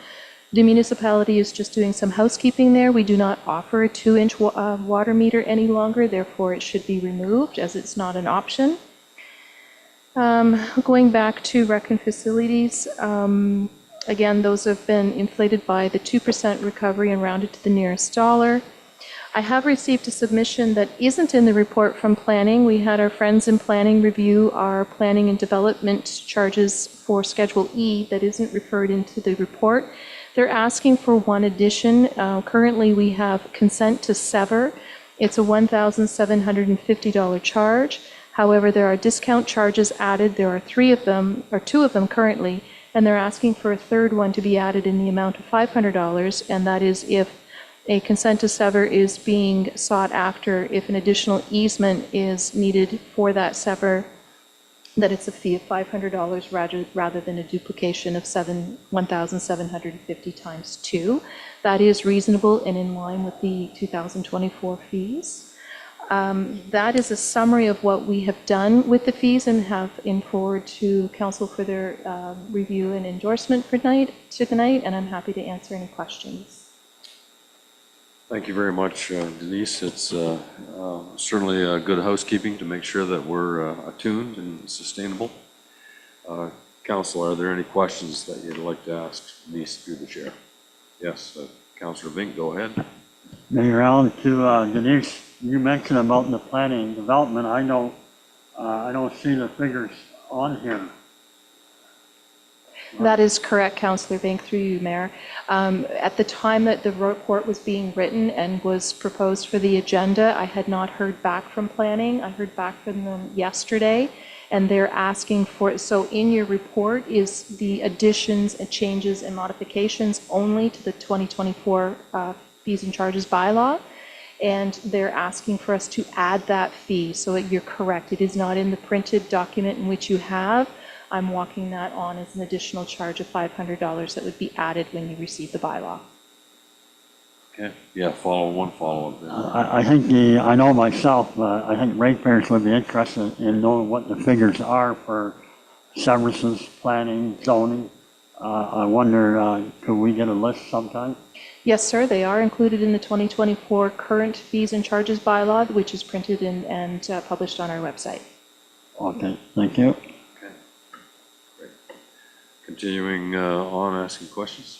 The municipality is just doing some housekeeping there. We do not offer a 2-inch water meter any longer, therefore it should be removed as it's not an option. Going back to rec and facilities, again, those have been inflated by the 2% recovery and rounded to the nearest dollar. I have received a submission that isn't in the report from planning. We had our friends in planning review our planning and development charges for Schedule E that isn't referred into the report. They're asking for one addition. Currently, we have consent to sever. It's a $1,750 charge. However, there are discount charges added. There are 2 of them currently, and they're asking for a third one to be added in the amount of $500, and that is if a consent to sever is being sought after, if an additional easement is needed for that sever, that it's a fee of $500 rather than a duplication of $1,750 times 2. That is reasonable and in line with the 2024 fees. That is a summary of what we have done with the fees and have in forward to Council for their review and endorsement for tonight, and I'm happy to answer any questions. Thank you very much, Denise. It's certainly good housekeeping to make sure that we're attuned and sustainable. Council, are there any questions that you'd like to ask Denise through the chair? Yes, Councillor Vink, go ahead. Mayor Allen, to Denise, you mentioned about the planning and development. I don't see the figures on here. That is correct, Councillor Vink, through you, Mayor. At the time that the report was being written and was proposed for the agenda, I had not heard back from planning. I heard back from them yesterday, and they're asking for, so in your report is the additions and changes and modifications only to the 2024 fees and charges bylaw, and they're asking for us to add that fee. So you're correct, it is not in the printed document in which you have. I'm walking that on as an additional charge of $500 that would be added when you receive the bylaw. Okay, yeah, follow-up there. I know myself, I think ratepayers would be interested in knowing what the figures are for services, planning, zoning. I wonder, could we get a list sometime? Yes, sir, they are included in the 2024 current fees and charges bylaw, which is printed and published on our website. Okay, thank you. Continuing on, asking questions.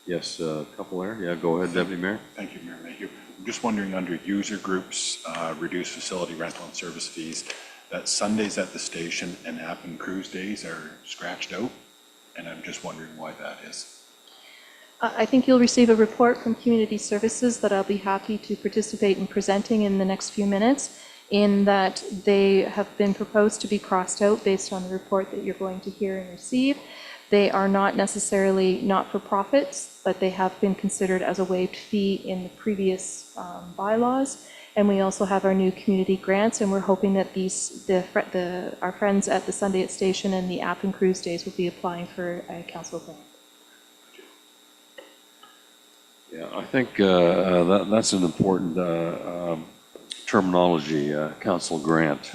Yes, a couple there. Yeah, go ahead, Deputy Mayor. Thank you, Mayor Mayhew. I'm just wondering, under user groups, reduced facility rental and service fees, that Sundays at the station and app and cruise days are scratched out, and I'm just wondering why that is. I think you'll receive a report from Community Services that I'll be happy to participate in presenting in the next few minutes, in that they have been proposed to be crossed out based on the report that you're going to hear and receive. They are not necessarily not-for-profits, but they have been considered as a waived fee in the previous bylaws. And we also have our new community grants, and we're hoping that our friends at the Sunday at Station and the app and cruise days will be applying for a council grant. Yeah, I think that's an important terminology, council grant.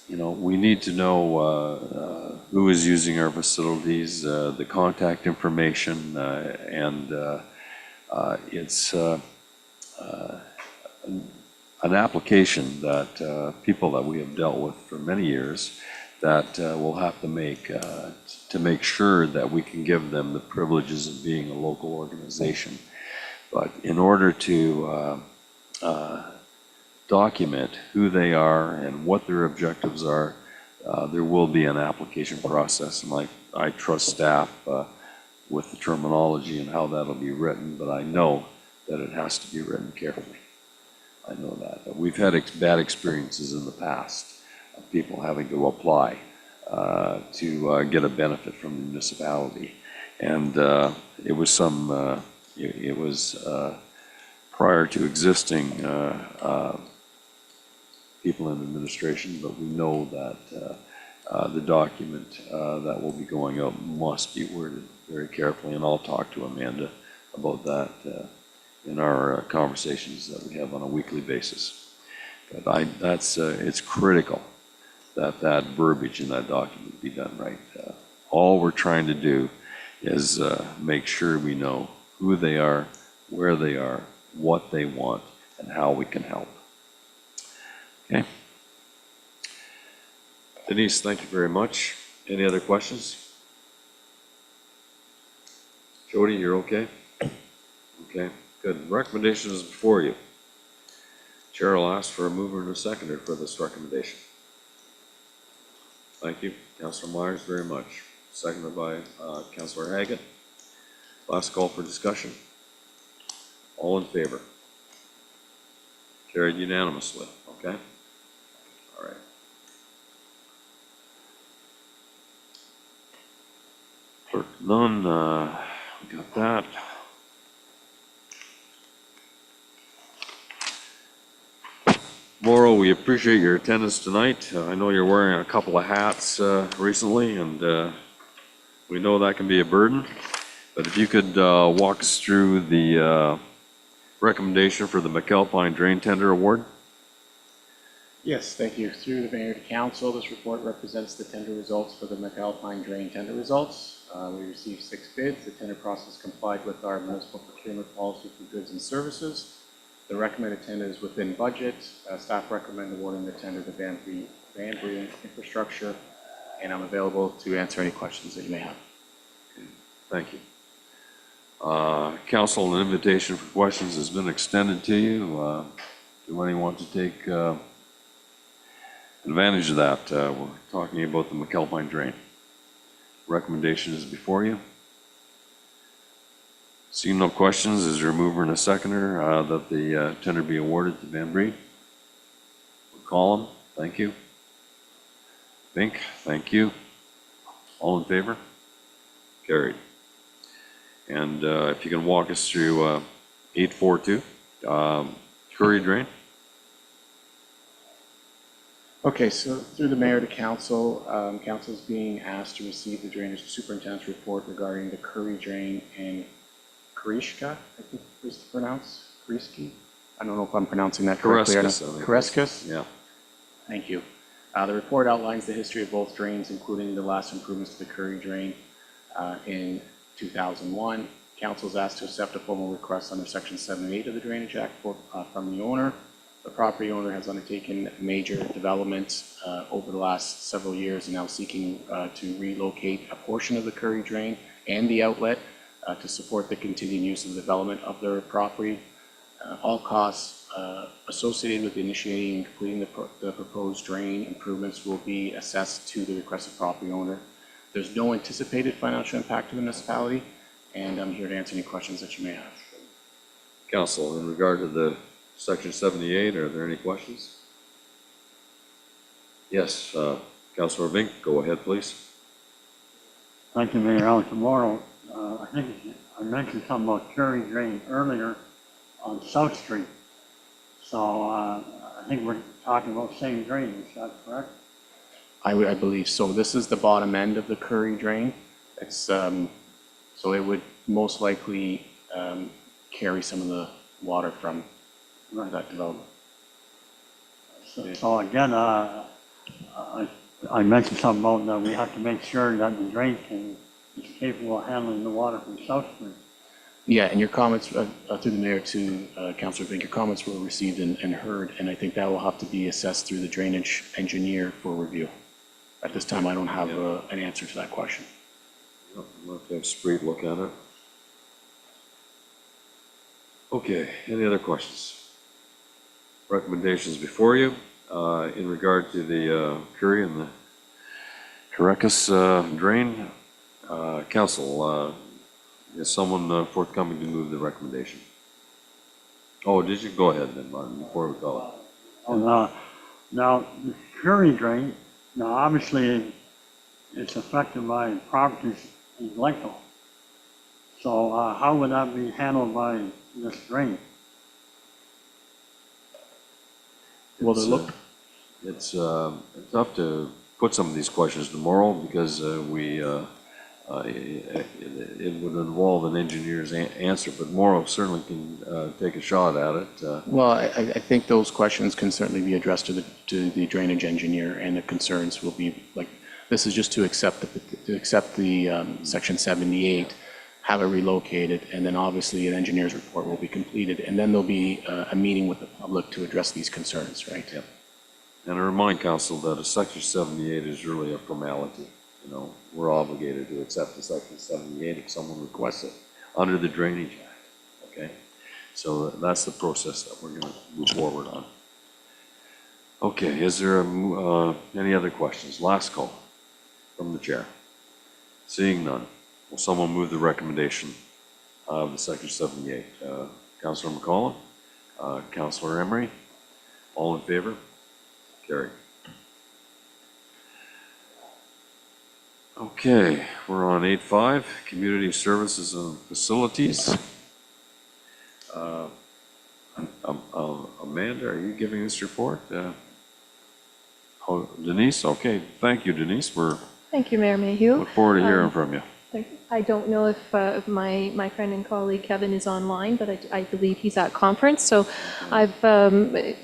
You know, we need to know who is using our facilities, the contact information, and it's an application that people that we have dealt with for many years that we'll have to make sure that we can give them the privileges of being a local organization. But in order to document who they are and what their objectives are, there will be an application process, and I trust staff with the terminology and how that'll be written, but I know that it has to be written carefully. I know that. We've had bad experiences in the past of people having to apply to get a benefit from the municipality. And it was prior to existing people in administration, but we know that the document that will be going out must be worded very carefully, and I'll talk to Amanda about that in our conversations that we have on a weekly basis. But it's critical that that verbiage in that document be done right. All we're trying to do is make sure we know who they are, where they are, what they want, and how we can help. Okay. Denise, thank you very much. Any other questions? Jody, you're okay? Okay, good. Recommendation is before you. Chair will ask for a mover and a seconder for this recommendation. Thank you, Councillor Myers, very much. Seconded by Councillor Haggett. Last call for discussion. All in favor? Carried unanimously, okay? All right. Clerk, none, we got that. Laurel, we appreciate your attendance tonight. I know you're wearing a couple of hats recently, and we know that can be a burden. But if you could walk us through the recommendation for the McAlpine Drain Tender Award. Yes, thank you. Through the Mayor to Council, this report represents the tender results for the McAlpine Drain tender results. We received 6 bids. The tender process complied with our municipal procurement policy for goods and services. The recommended tender is within budget. Staff recommend awarding the tender to Van Bree Infrastructure, and I'm available to answer any questions that you may have. Okay, thank you. Council, an invitation for questions has been extended to you. Do anyone want to take advantage of that? We're talking about the McAlpine Drain. Recommendation is before you. Seeing no questions, is there a mover and a seconder that the tender be awarded to Van Bree? McCollum, thank you. Fink, thank you. All in favor? Carried. And if you can walk us through 842, Curry Drain. Okay, so through the Mayor to Council, Council is being asked to receive the Drainage Superintendent's report regarding the Curry Drain in Karishka, I think is pronounced. Karishki? I don't know if I'm pronouncing that correctly. Kareskas? Yeah. Thank you. The report outlines the history of both drains, including the last improvements to the Curry Drain in 2001. Council is asked to accept a formal request under Section 78 of the Drainage Act from the owner. The property owner has undertaken major developments over the last several years and now seeking to relocate a portion of the Curry Drain and the outlet to support the continued use and development of their property. All costs associated with initiating and completing the proposed drain improvements will be assessed to the requested property owner. There's no anticipated financial impact to the municipality, and I'm here to answer any questions that you may have. Council, in regard to the Section 78, are there any questions? Yes, Councilor Vink, go ahead, please. Thank you, Mayor Allen. Tomorrow, I think I mentioned something about Curry Drain earlier on South Street. So I think we're talking about same drain, is that correct? I believe so. This is the bottom end of the Curry Drain. It's so it would most likely carry some of the water from that development. So again, I mentioned something about that we have to make sure that the drain is capable of handling the water from South Street. Yeah, and your comments through the Mayor to Councillor Vink, your comments were received and heard, and I think that will have to be assessed through the drainage engineer for review. At this time, I don't have an answer to that question. We'll have to have Street look at it. Okay, any other questions? Recommendations before you in regard to the Curry and the Karekas drain. Council, Is someone forthcoming to move the recommendation? Oh, did you? Go ahead then, Martin, before we call it. Now, the Curry drain, now obviously it's affected by properties in Glencoe. So how would that be handled by this drain? Well, It's tough to put some of these questions tomorrow because it would involve an engineer's answer, but Morrow certainly can take a shot at it. Well, I think those questions can certainly be addressed to the drainage engineer, and the concerns will be like, this is just to accept the section 78, have it relocated, and then obviously an engineer's report will be completed, and then there'll be a meeting with the public to address these concerns, right? Yep. And I remind council that a section 78 is really a formality. You know, we're obligated to accept the section 78 if someone requests it under the Drainage Act, okay? So that's the process that we're gonna move forward on. Okay, is there any other questions? Last call from the chair. Seeing none, will someone move the recommendation of the section 78? Councillor McCollum, Councillor Emery, all in favor? Carried. Okay, we're on 8.5, Community Services and Facilities. Amanda, are you giving this report? Oh, Denise? Okay, thank you, Denise. Thank you, Mayor Mayhew. Look forward to hearing from you. I don't know if my friend and colleague Kevin is online, but I believe he's at conference. So I've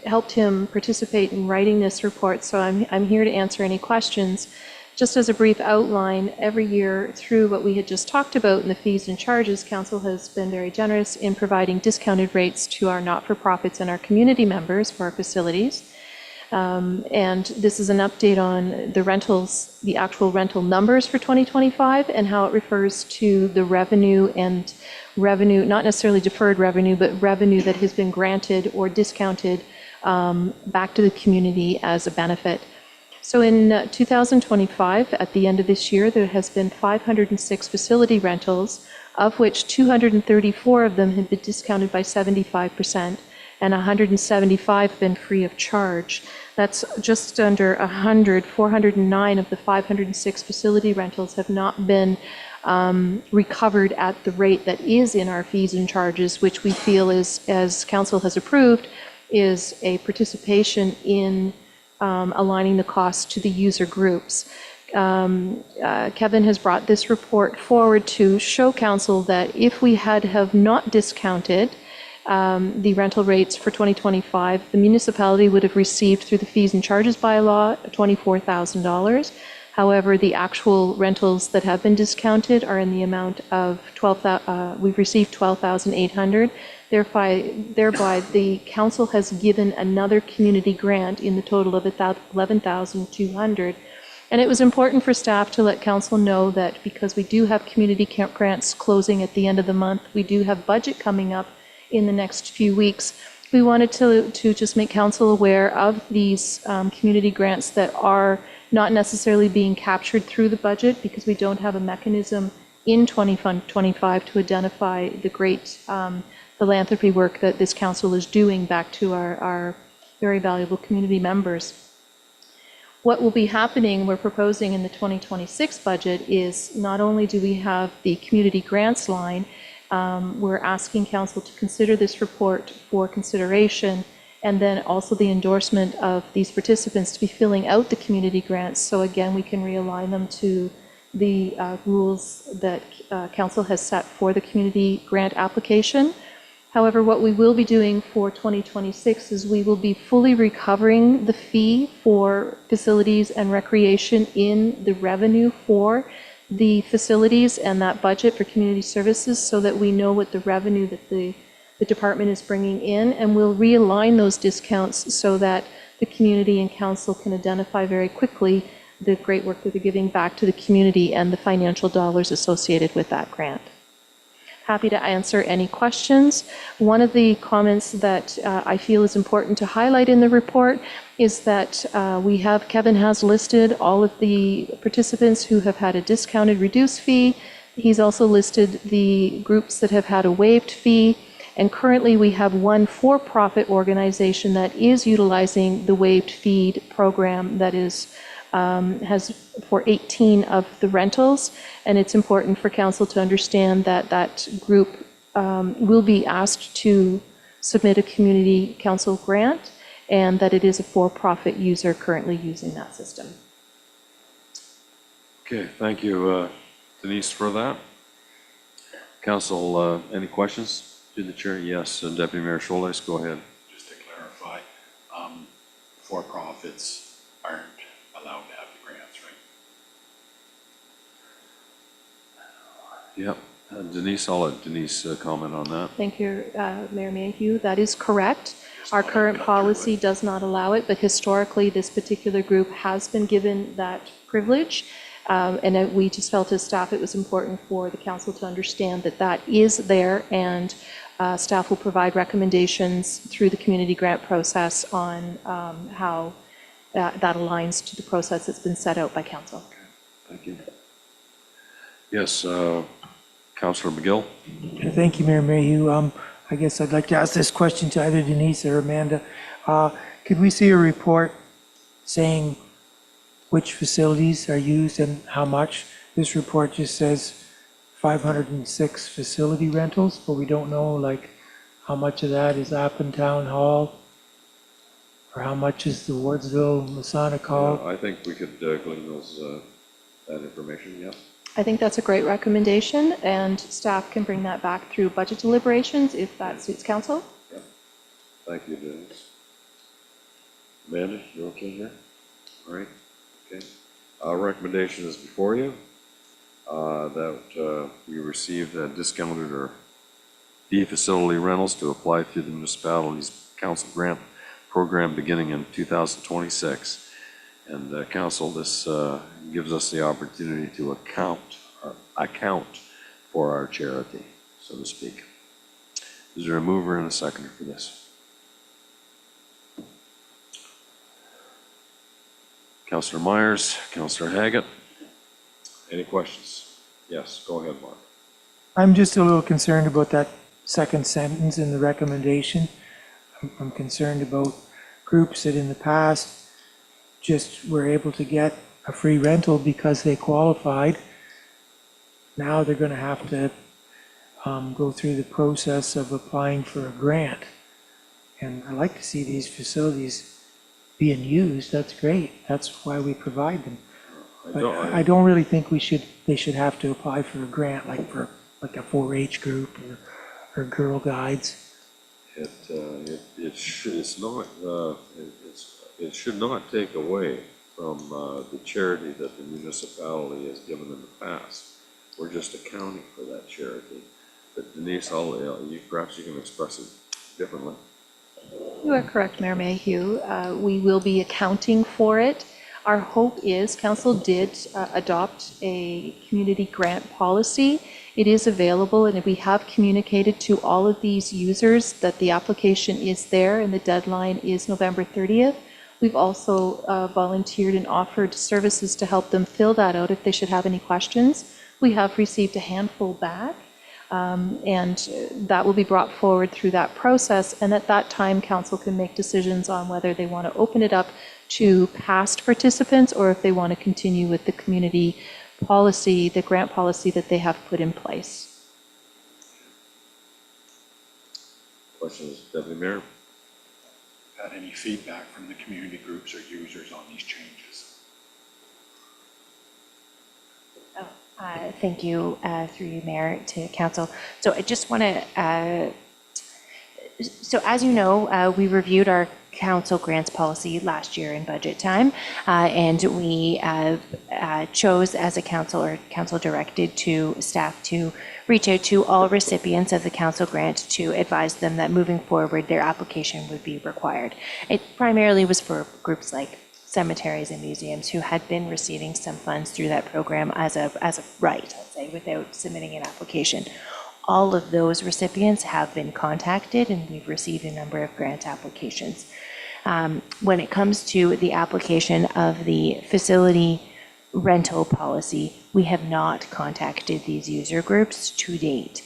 helped him participate in writing this report, so I'm here to answer any questions. Just as a brief outline, every year through what we had just talked about in the fees and charges, Council has been very generous in providing discounted rates to our not-for-profits and our community members for our facilities. And this is an update on the rentals, the actual rental numbers for 2025 and how it refers to the revenue and revenue, not necessarily deferred revenue, but revenue that has been granted or discounted back to the community as a benefit. So in 2025, at the end of this year, there has been 506 facility rentals, of which 234 of them have been discounted by 75%. And 175 been free of charge. That's just under 100, 409 of the 506 facility rentals have not been recovered at the rate that is in our fees and charges, which we feel is, as council has approved, is a participation in aligning the cost to the user groups. Kevin has brought this report forward to show council that if we have not discounted the rental rates for 2025, the municipality would have received through the fees and charges bylaw $24,000. However, the actual rentals that have been discounted are in the amount of we've received $12,800. Thereby, the council has given another community grant in the total of $11,200. And it was important for staff to let council know that because we do have community camp grants closing at the end of the month, we do have budget coming up in the next few weeks. We wanted to just make council aware of these community grants that are not necessarily being captured through the budget because we don't have a mechanism in 2025 to identify the great philanthropy work that this council is doing back to our very valuable community members. What will be happening, we're proposing in the 2026 budget, is not only do we have the community grants line, we're asking council to consider this report for consideration, and then also the endorsement of these participants to be filling out the community grants. So again, we can realign them to the rules that council has set for the community grant application. However, what we will be doing for 2026 is we will be fully recovering the fee for facilities and recreation in the revenue for the facilities and that budget for community services so that we know what the revenue that the department is bringing in, and we'll realign those discounts so that the community and council can identify very quickly the great work that they're giving back to the community and the financial dollars associated with that grant. Happy to answer any questions. One of the comments that I feel is important to highlight in the report is that Kevin has listed all of the participants who have had a discounted reduced fee, He's also listed the groups that have had a waived fee, and currently we have one for-profit organization that is utilizing the waived fee program that is has for 18 of the rentals, and it's important for council to understand that that group will be asked to submit a community council grant, and that it is a for-profit user currently using that system. Okay, thank you, Denise, for that. Council, any questions to the chair? Yes, and Deputy Mayor Scholz, go ahead. Just to clarify, for-profits aren't allowed to have the grants, right? Yep. Denise, I'll let Denise comment on that. Thank you, Mayor Mayhew. That is correct. Our current policy does not allow it, but historically, this particular group has been given that privilege. And we just felt as staff, it was important for the council to understand that that is there, and staff will provide recommendations through the community grant process on how that aligns to the process that's been set out by council. Okay, thank you. Yes, Councillor McGill. Thank you, Mayor Mayhew. I guess I'd like to ask this question to either Denise or Amanda. Could we see a report saying which facilities are used and how much? This report just says 506 facility rentals, but we don't know like how much of that is Appin Town Hall or how much is the Wardsville Masonic Hall. I think we could glean those, that information, yeah. I think that's a great recommendation, and staff can bring that back through budget deliberations if that suits council. Yeah. Thank you, Denise. Amanda, you okay here? All right, okay. Recommendation is before you that we received discounted or fee facility rentals to apply through the municipality's council grant program beginning in 2026. And council, this gives us the opportunity to account for our charity, so to speak. Is there a mover and a seconder for this? Councillor Myers, Councillor Haggett, any questions? Yes, go ahead, Mark. I'm just a little concerned about that second sentence in the recommendation. I'm concerned about groups that in the past just were able to get a free rental because they qualified. Now they're going to have to go through the process of applying for a grant. And I like to see these facilities being used. That's great. That's why we provide them. But I don't really think they should have to apply for a grant like for like a 4-H group or Girl Guides. It should not take away from the charity that the municipality has given in the past. We're just accounting for that charity. But Denise, perhaps you can express it differently. You are correct, Mayor Mayhew. We will be accounting for it. Our hope is, council did adopt a community grant policy. It is available, and we have communicated to all of these users that the application is there and the deadline is November 30th. We've also volunteered and offered services to help them fill that out if they should have any questions. We have received a handful back, and that will be brought forward through that process. And at that time, council can make decisions on whether they want to open it up to past participants or if they want to continue with the community policy, the grant policy that they have put in place. Questions, Deputy Mayor? Had any feedback from the community groups or users on these changes? Thank you, through you, Mayor, to council. So I just want to, so as you know, we reviewed our council grants policy last year in budget time, and we chose as a council, or council directed to staff to reach out to all recipients of the council grant to advise them that moving forward their application would be required. It primarily was for groups like cemeteries and museums who had been receiving some funds through that program as a right, I'll say, without submitting an application. All of those recipients have been contacted, and we've received a number of grant applications. When it comes to the application of the facility rental policy. We have not contacted these user groups to date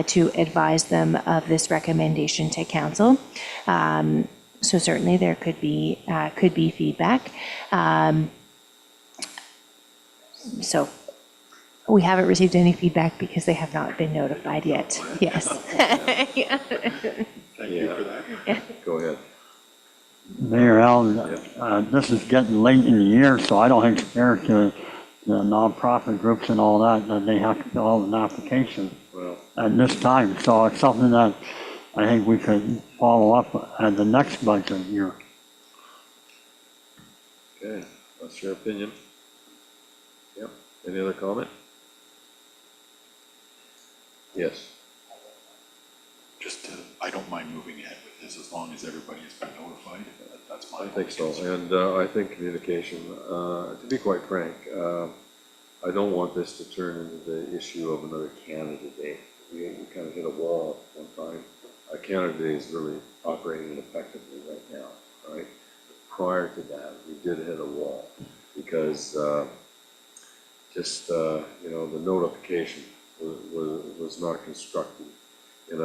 to advise them of this recommendation to council. So certainly there could be feedback. So we haven't received any feedback because they have not been notified yet. Yes. Thank you for that. Go ahead. Mayor Allen, this is getting late in the year, so I don't think it's fair to the nonprofit groups and all that they have to fill out an application at this time. So it's something that I think we could follow up at the next budget year. Okay, that's your opinion. Yep. Any other comment? Yes. I don't mind moving ahead with this as long as everybody has been notified. That's my I think so, and I think communication, to be quite frank, I don't want this to turn into the issue of another Canada Day. We kind of hit a wall one time. Canada Day is really operating effectively right now, right? Prior to that, we did hit a wall because the notification was not constructed in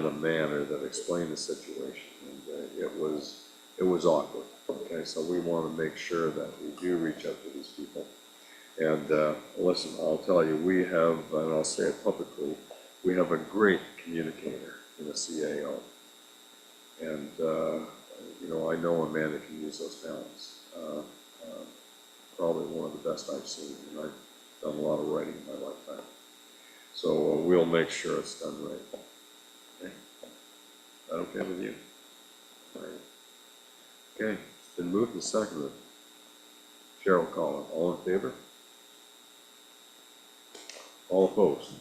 a manner that explained the situation, and it was awkward. Okay, so we want to make sure that we do reach out to these people. And listen, I'll tell you, we have, and I'll say it publicly, we have a great communicator in the CAO, and I know a man that can use those talents. Probably one of the best I've seen, and I've done a lot of writing in my lifetime. So we'll make sure it's done right. Okay? Is that okay with you? All right. Okay, it's been moved and seconded. Cheryl Collin, all in favor? All opposed?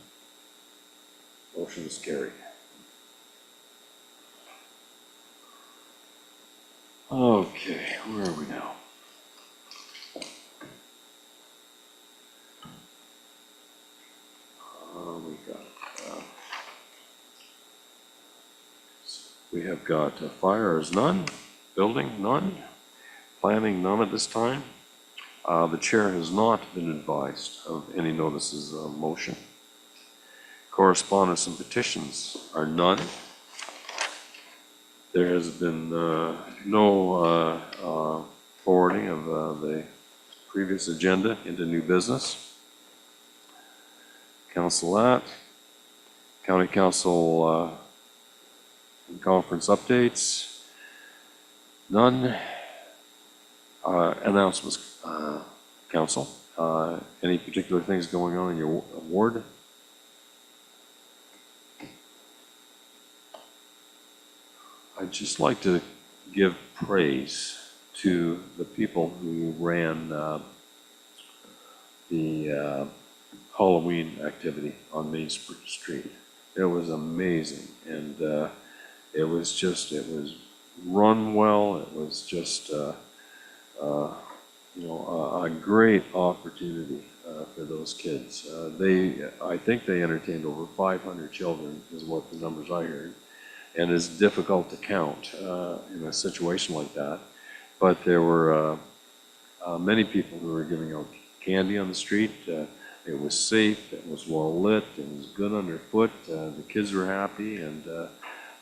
Motion is carried. Okay, where are we now? We have got fire is none, building none, planning none at this time. The chair has not been advised of any notices of motion. Correspondence and petitions are none. There has been no forwarding of the previous agenda into new business. Council that. County Council conference updates. None. Announcements, Council. Any particular things going on in your ward? I'd just like to give praise to the people who ran the Halloween activity on Main Street. It was amazing, and it was run well. It was just a great opportunity for those kids. I think they entertained over 500 children, is what the numbers I heard. And it's difficult to count in a situation like that. But there were many people who were giving out candy on the street. It was safe, it was well lit, it was good underfoot, the kids were happy, and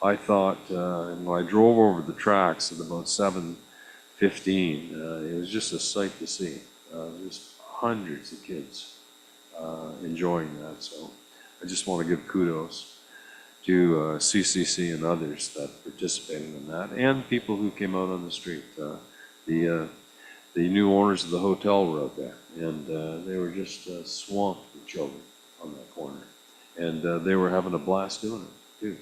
I thought, and when I drove over the tracks at about 7:15, it was just a sight to see. There's hundreds of kids enjoying that, so I just want to give kudos to CCC and others that participated in that, and people who came out on the street. The new owners of the hotel were out there, and they were just swamped with children on that corner, and they were having a blast doing it too.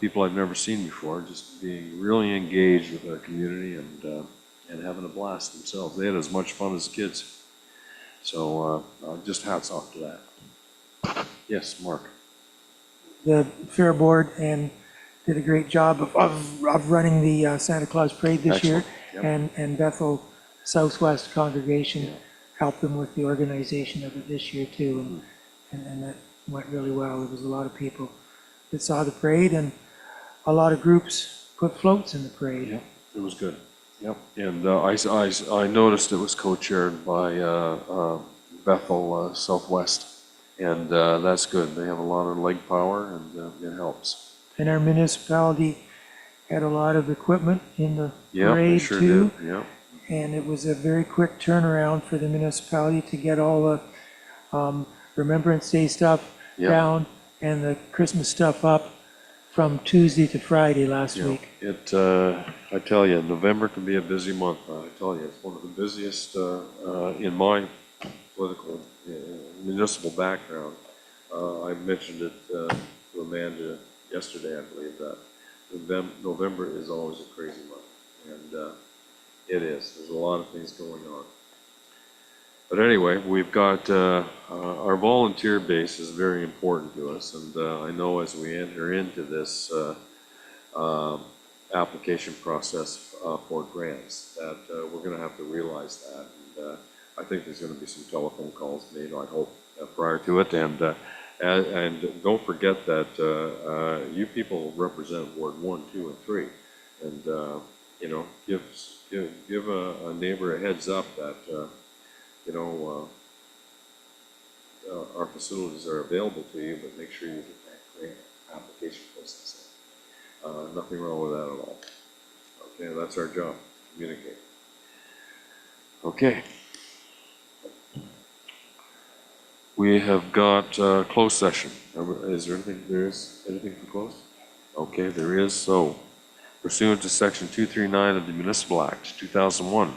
People I've never seen before, just being really engaged with their community and having a blast themselves. They had as much fun as kids. So just hats off to that. Yes, Mark. The Fair Board and did a great job of running the Santa Claus Parade this year. Yep. And Bethel Southwest Congregation helped them with the organization of it this year too, and that went really well. There was a lot of people that saw the parade, and a lot of groups put floats in the parade. Yeah, it was good. Yep, and I noticed it was co-chaired by Bethel Southwest, and that's good. They have a lot of leg power, and it helps. And our municipality had a lot of equipment in the Yeah, they parade sure too. did, yeah. And it was a very quick turnaround for the municipality to get all the Remembrance Day stuff Yeah. down and the Christmas stuff up from Tuesday to Friday last Yeah. week. I tell you, November can be a busy month. I tell you, it's one of the busiest in my political municipal background. I mentioned it to Amanda yesterday, I believe, that November is always a crazy month, and it is. There's a lot of things going on. But anyway, we've got our volunteer base is very important to us, and I know as we enter into this application process for grants that we're going to have to realize that. And I think there's going to be some telephone calls made, I hope, prior to it. And don't forget that you people represent Ward 1, 2, and 3, and you know, give a neighbor a heads up that you know, our facilities are available to you, but make sure you get that grant application process in. Nothing wrong with that at all. Okay, that's our job, communicate. Okay. We have got closed session. Is there anything for close? Okay, there is. So pursuant to section 239 of the Municipal Act 2001,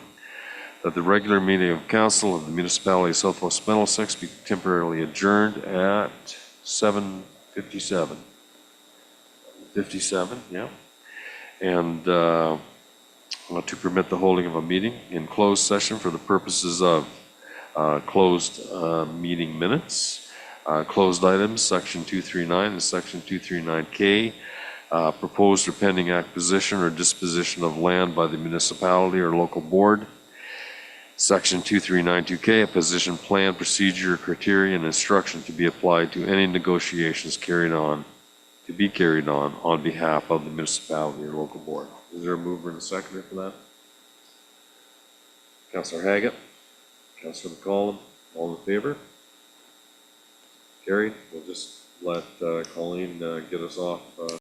that the regular meeting of council of the municipality of Southwest Middlesex be temporarily adjourned at 7:57. 57, yeah. And to permit the holding of a meeting in closed session for the purposes of closed meeting minutes, closed items, section 239 and section 239K, proposed or pending acquisition or disposition of land by the municipality or local board. Section 2392K, a position plan, procedure, criteria, and instruction to be applied to any negotiations carried on behalf of the municipality or local board. Is there a mover and a seconder for that? Councillor Haggett, Councillor McCollum, all in favor? Carried. We'll just let Colleen get us off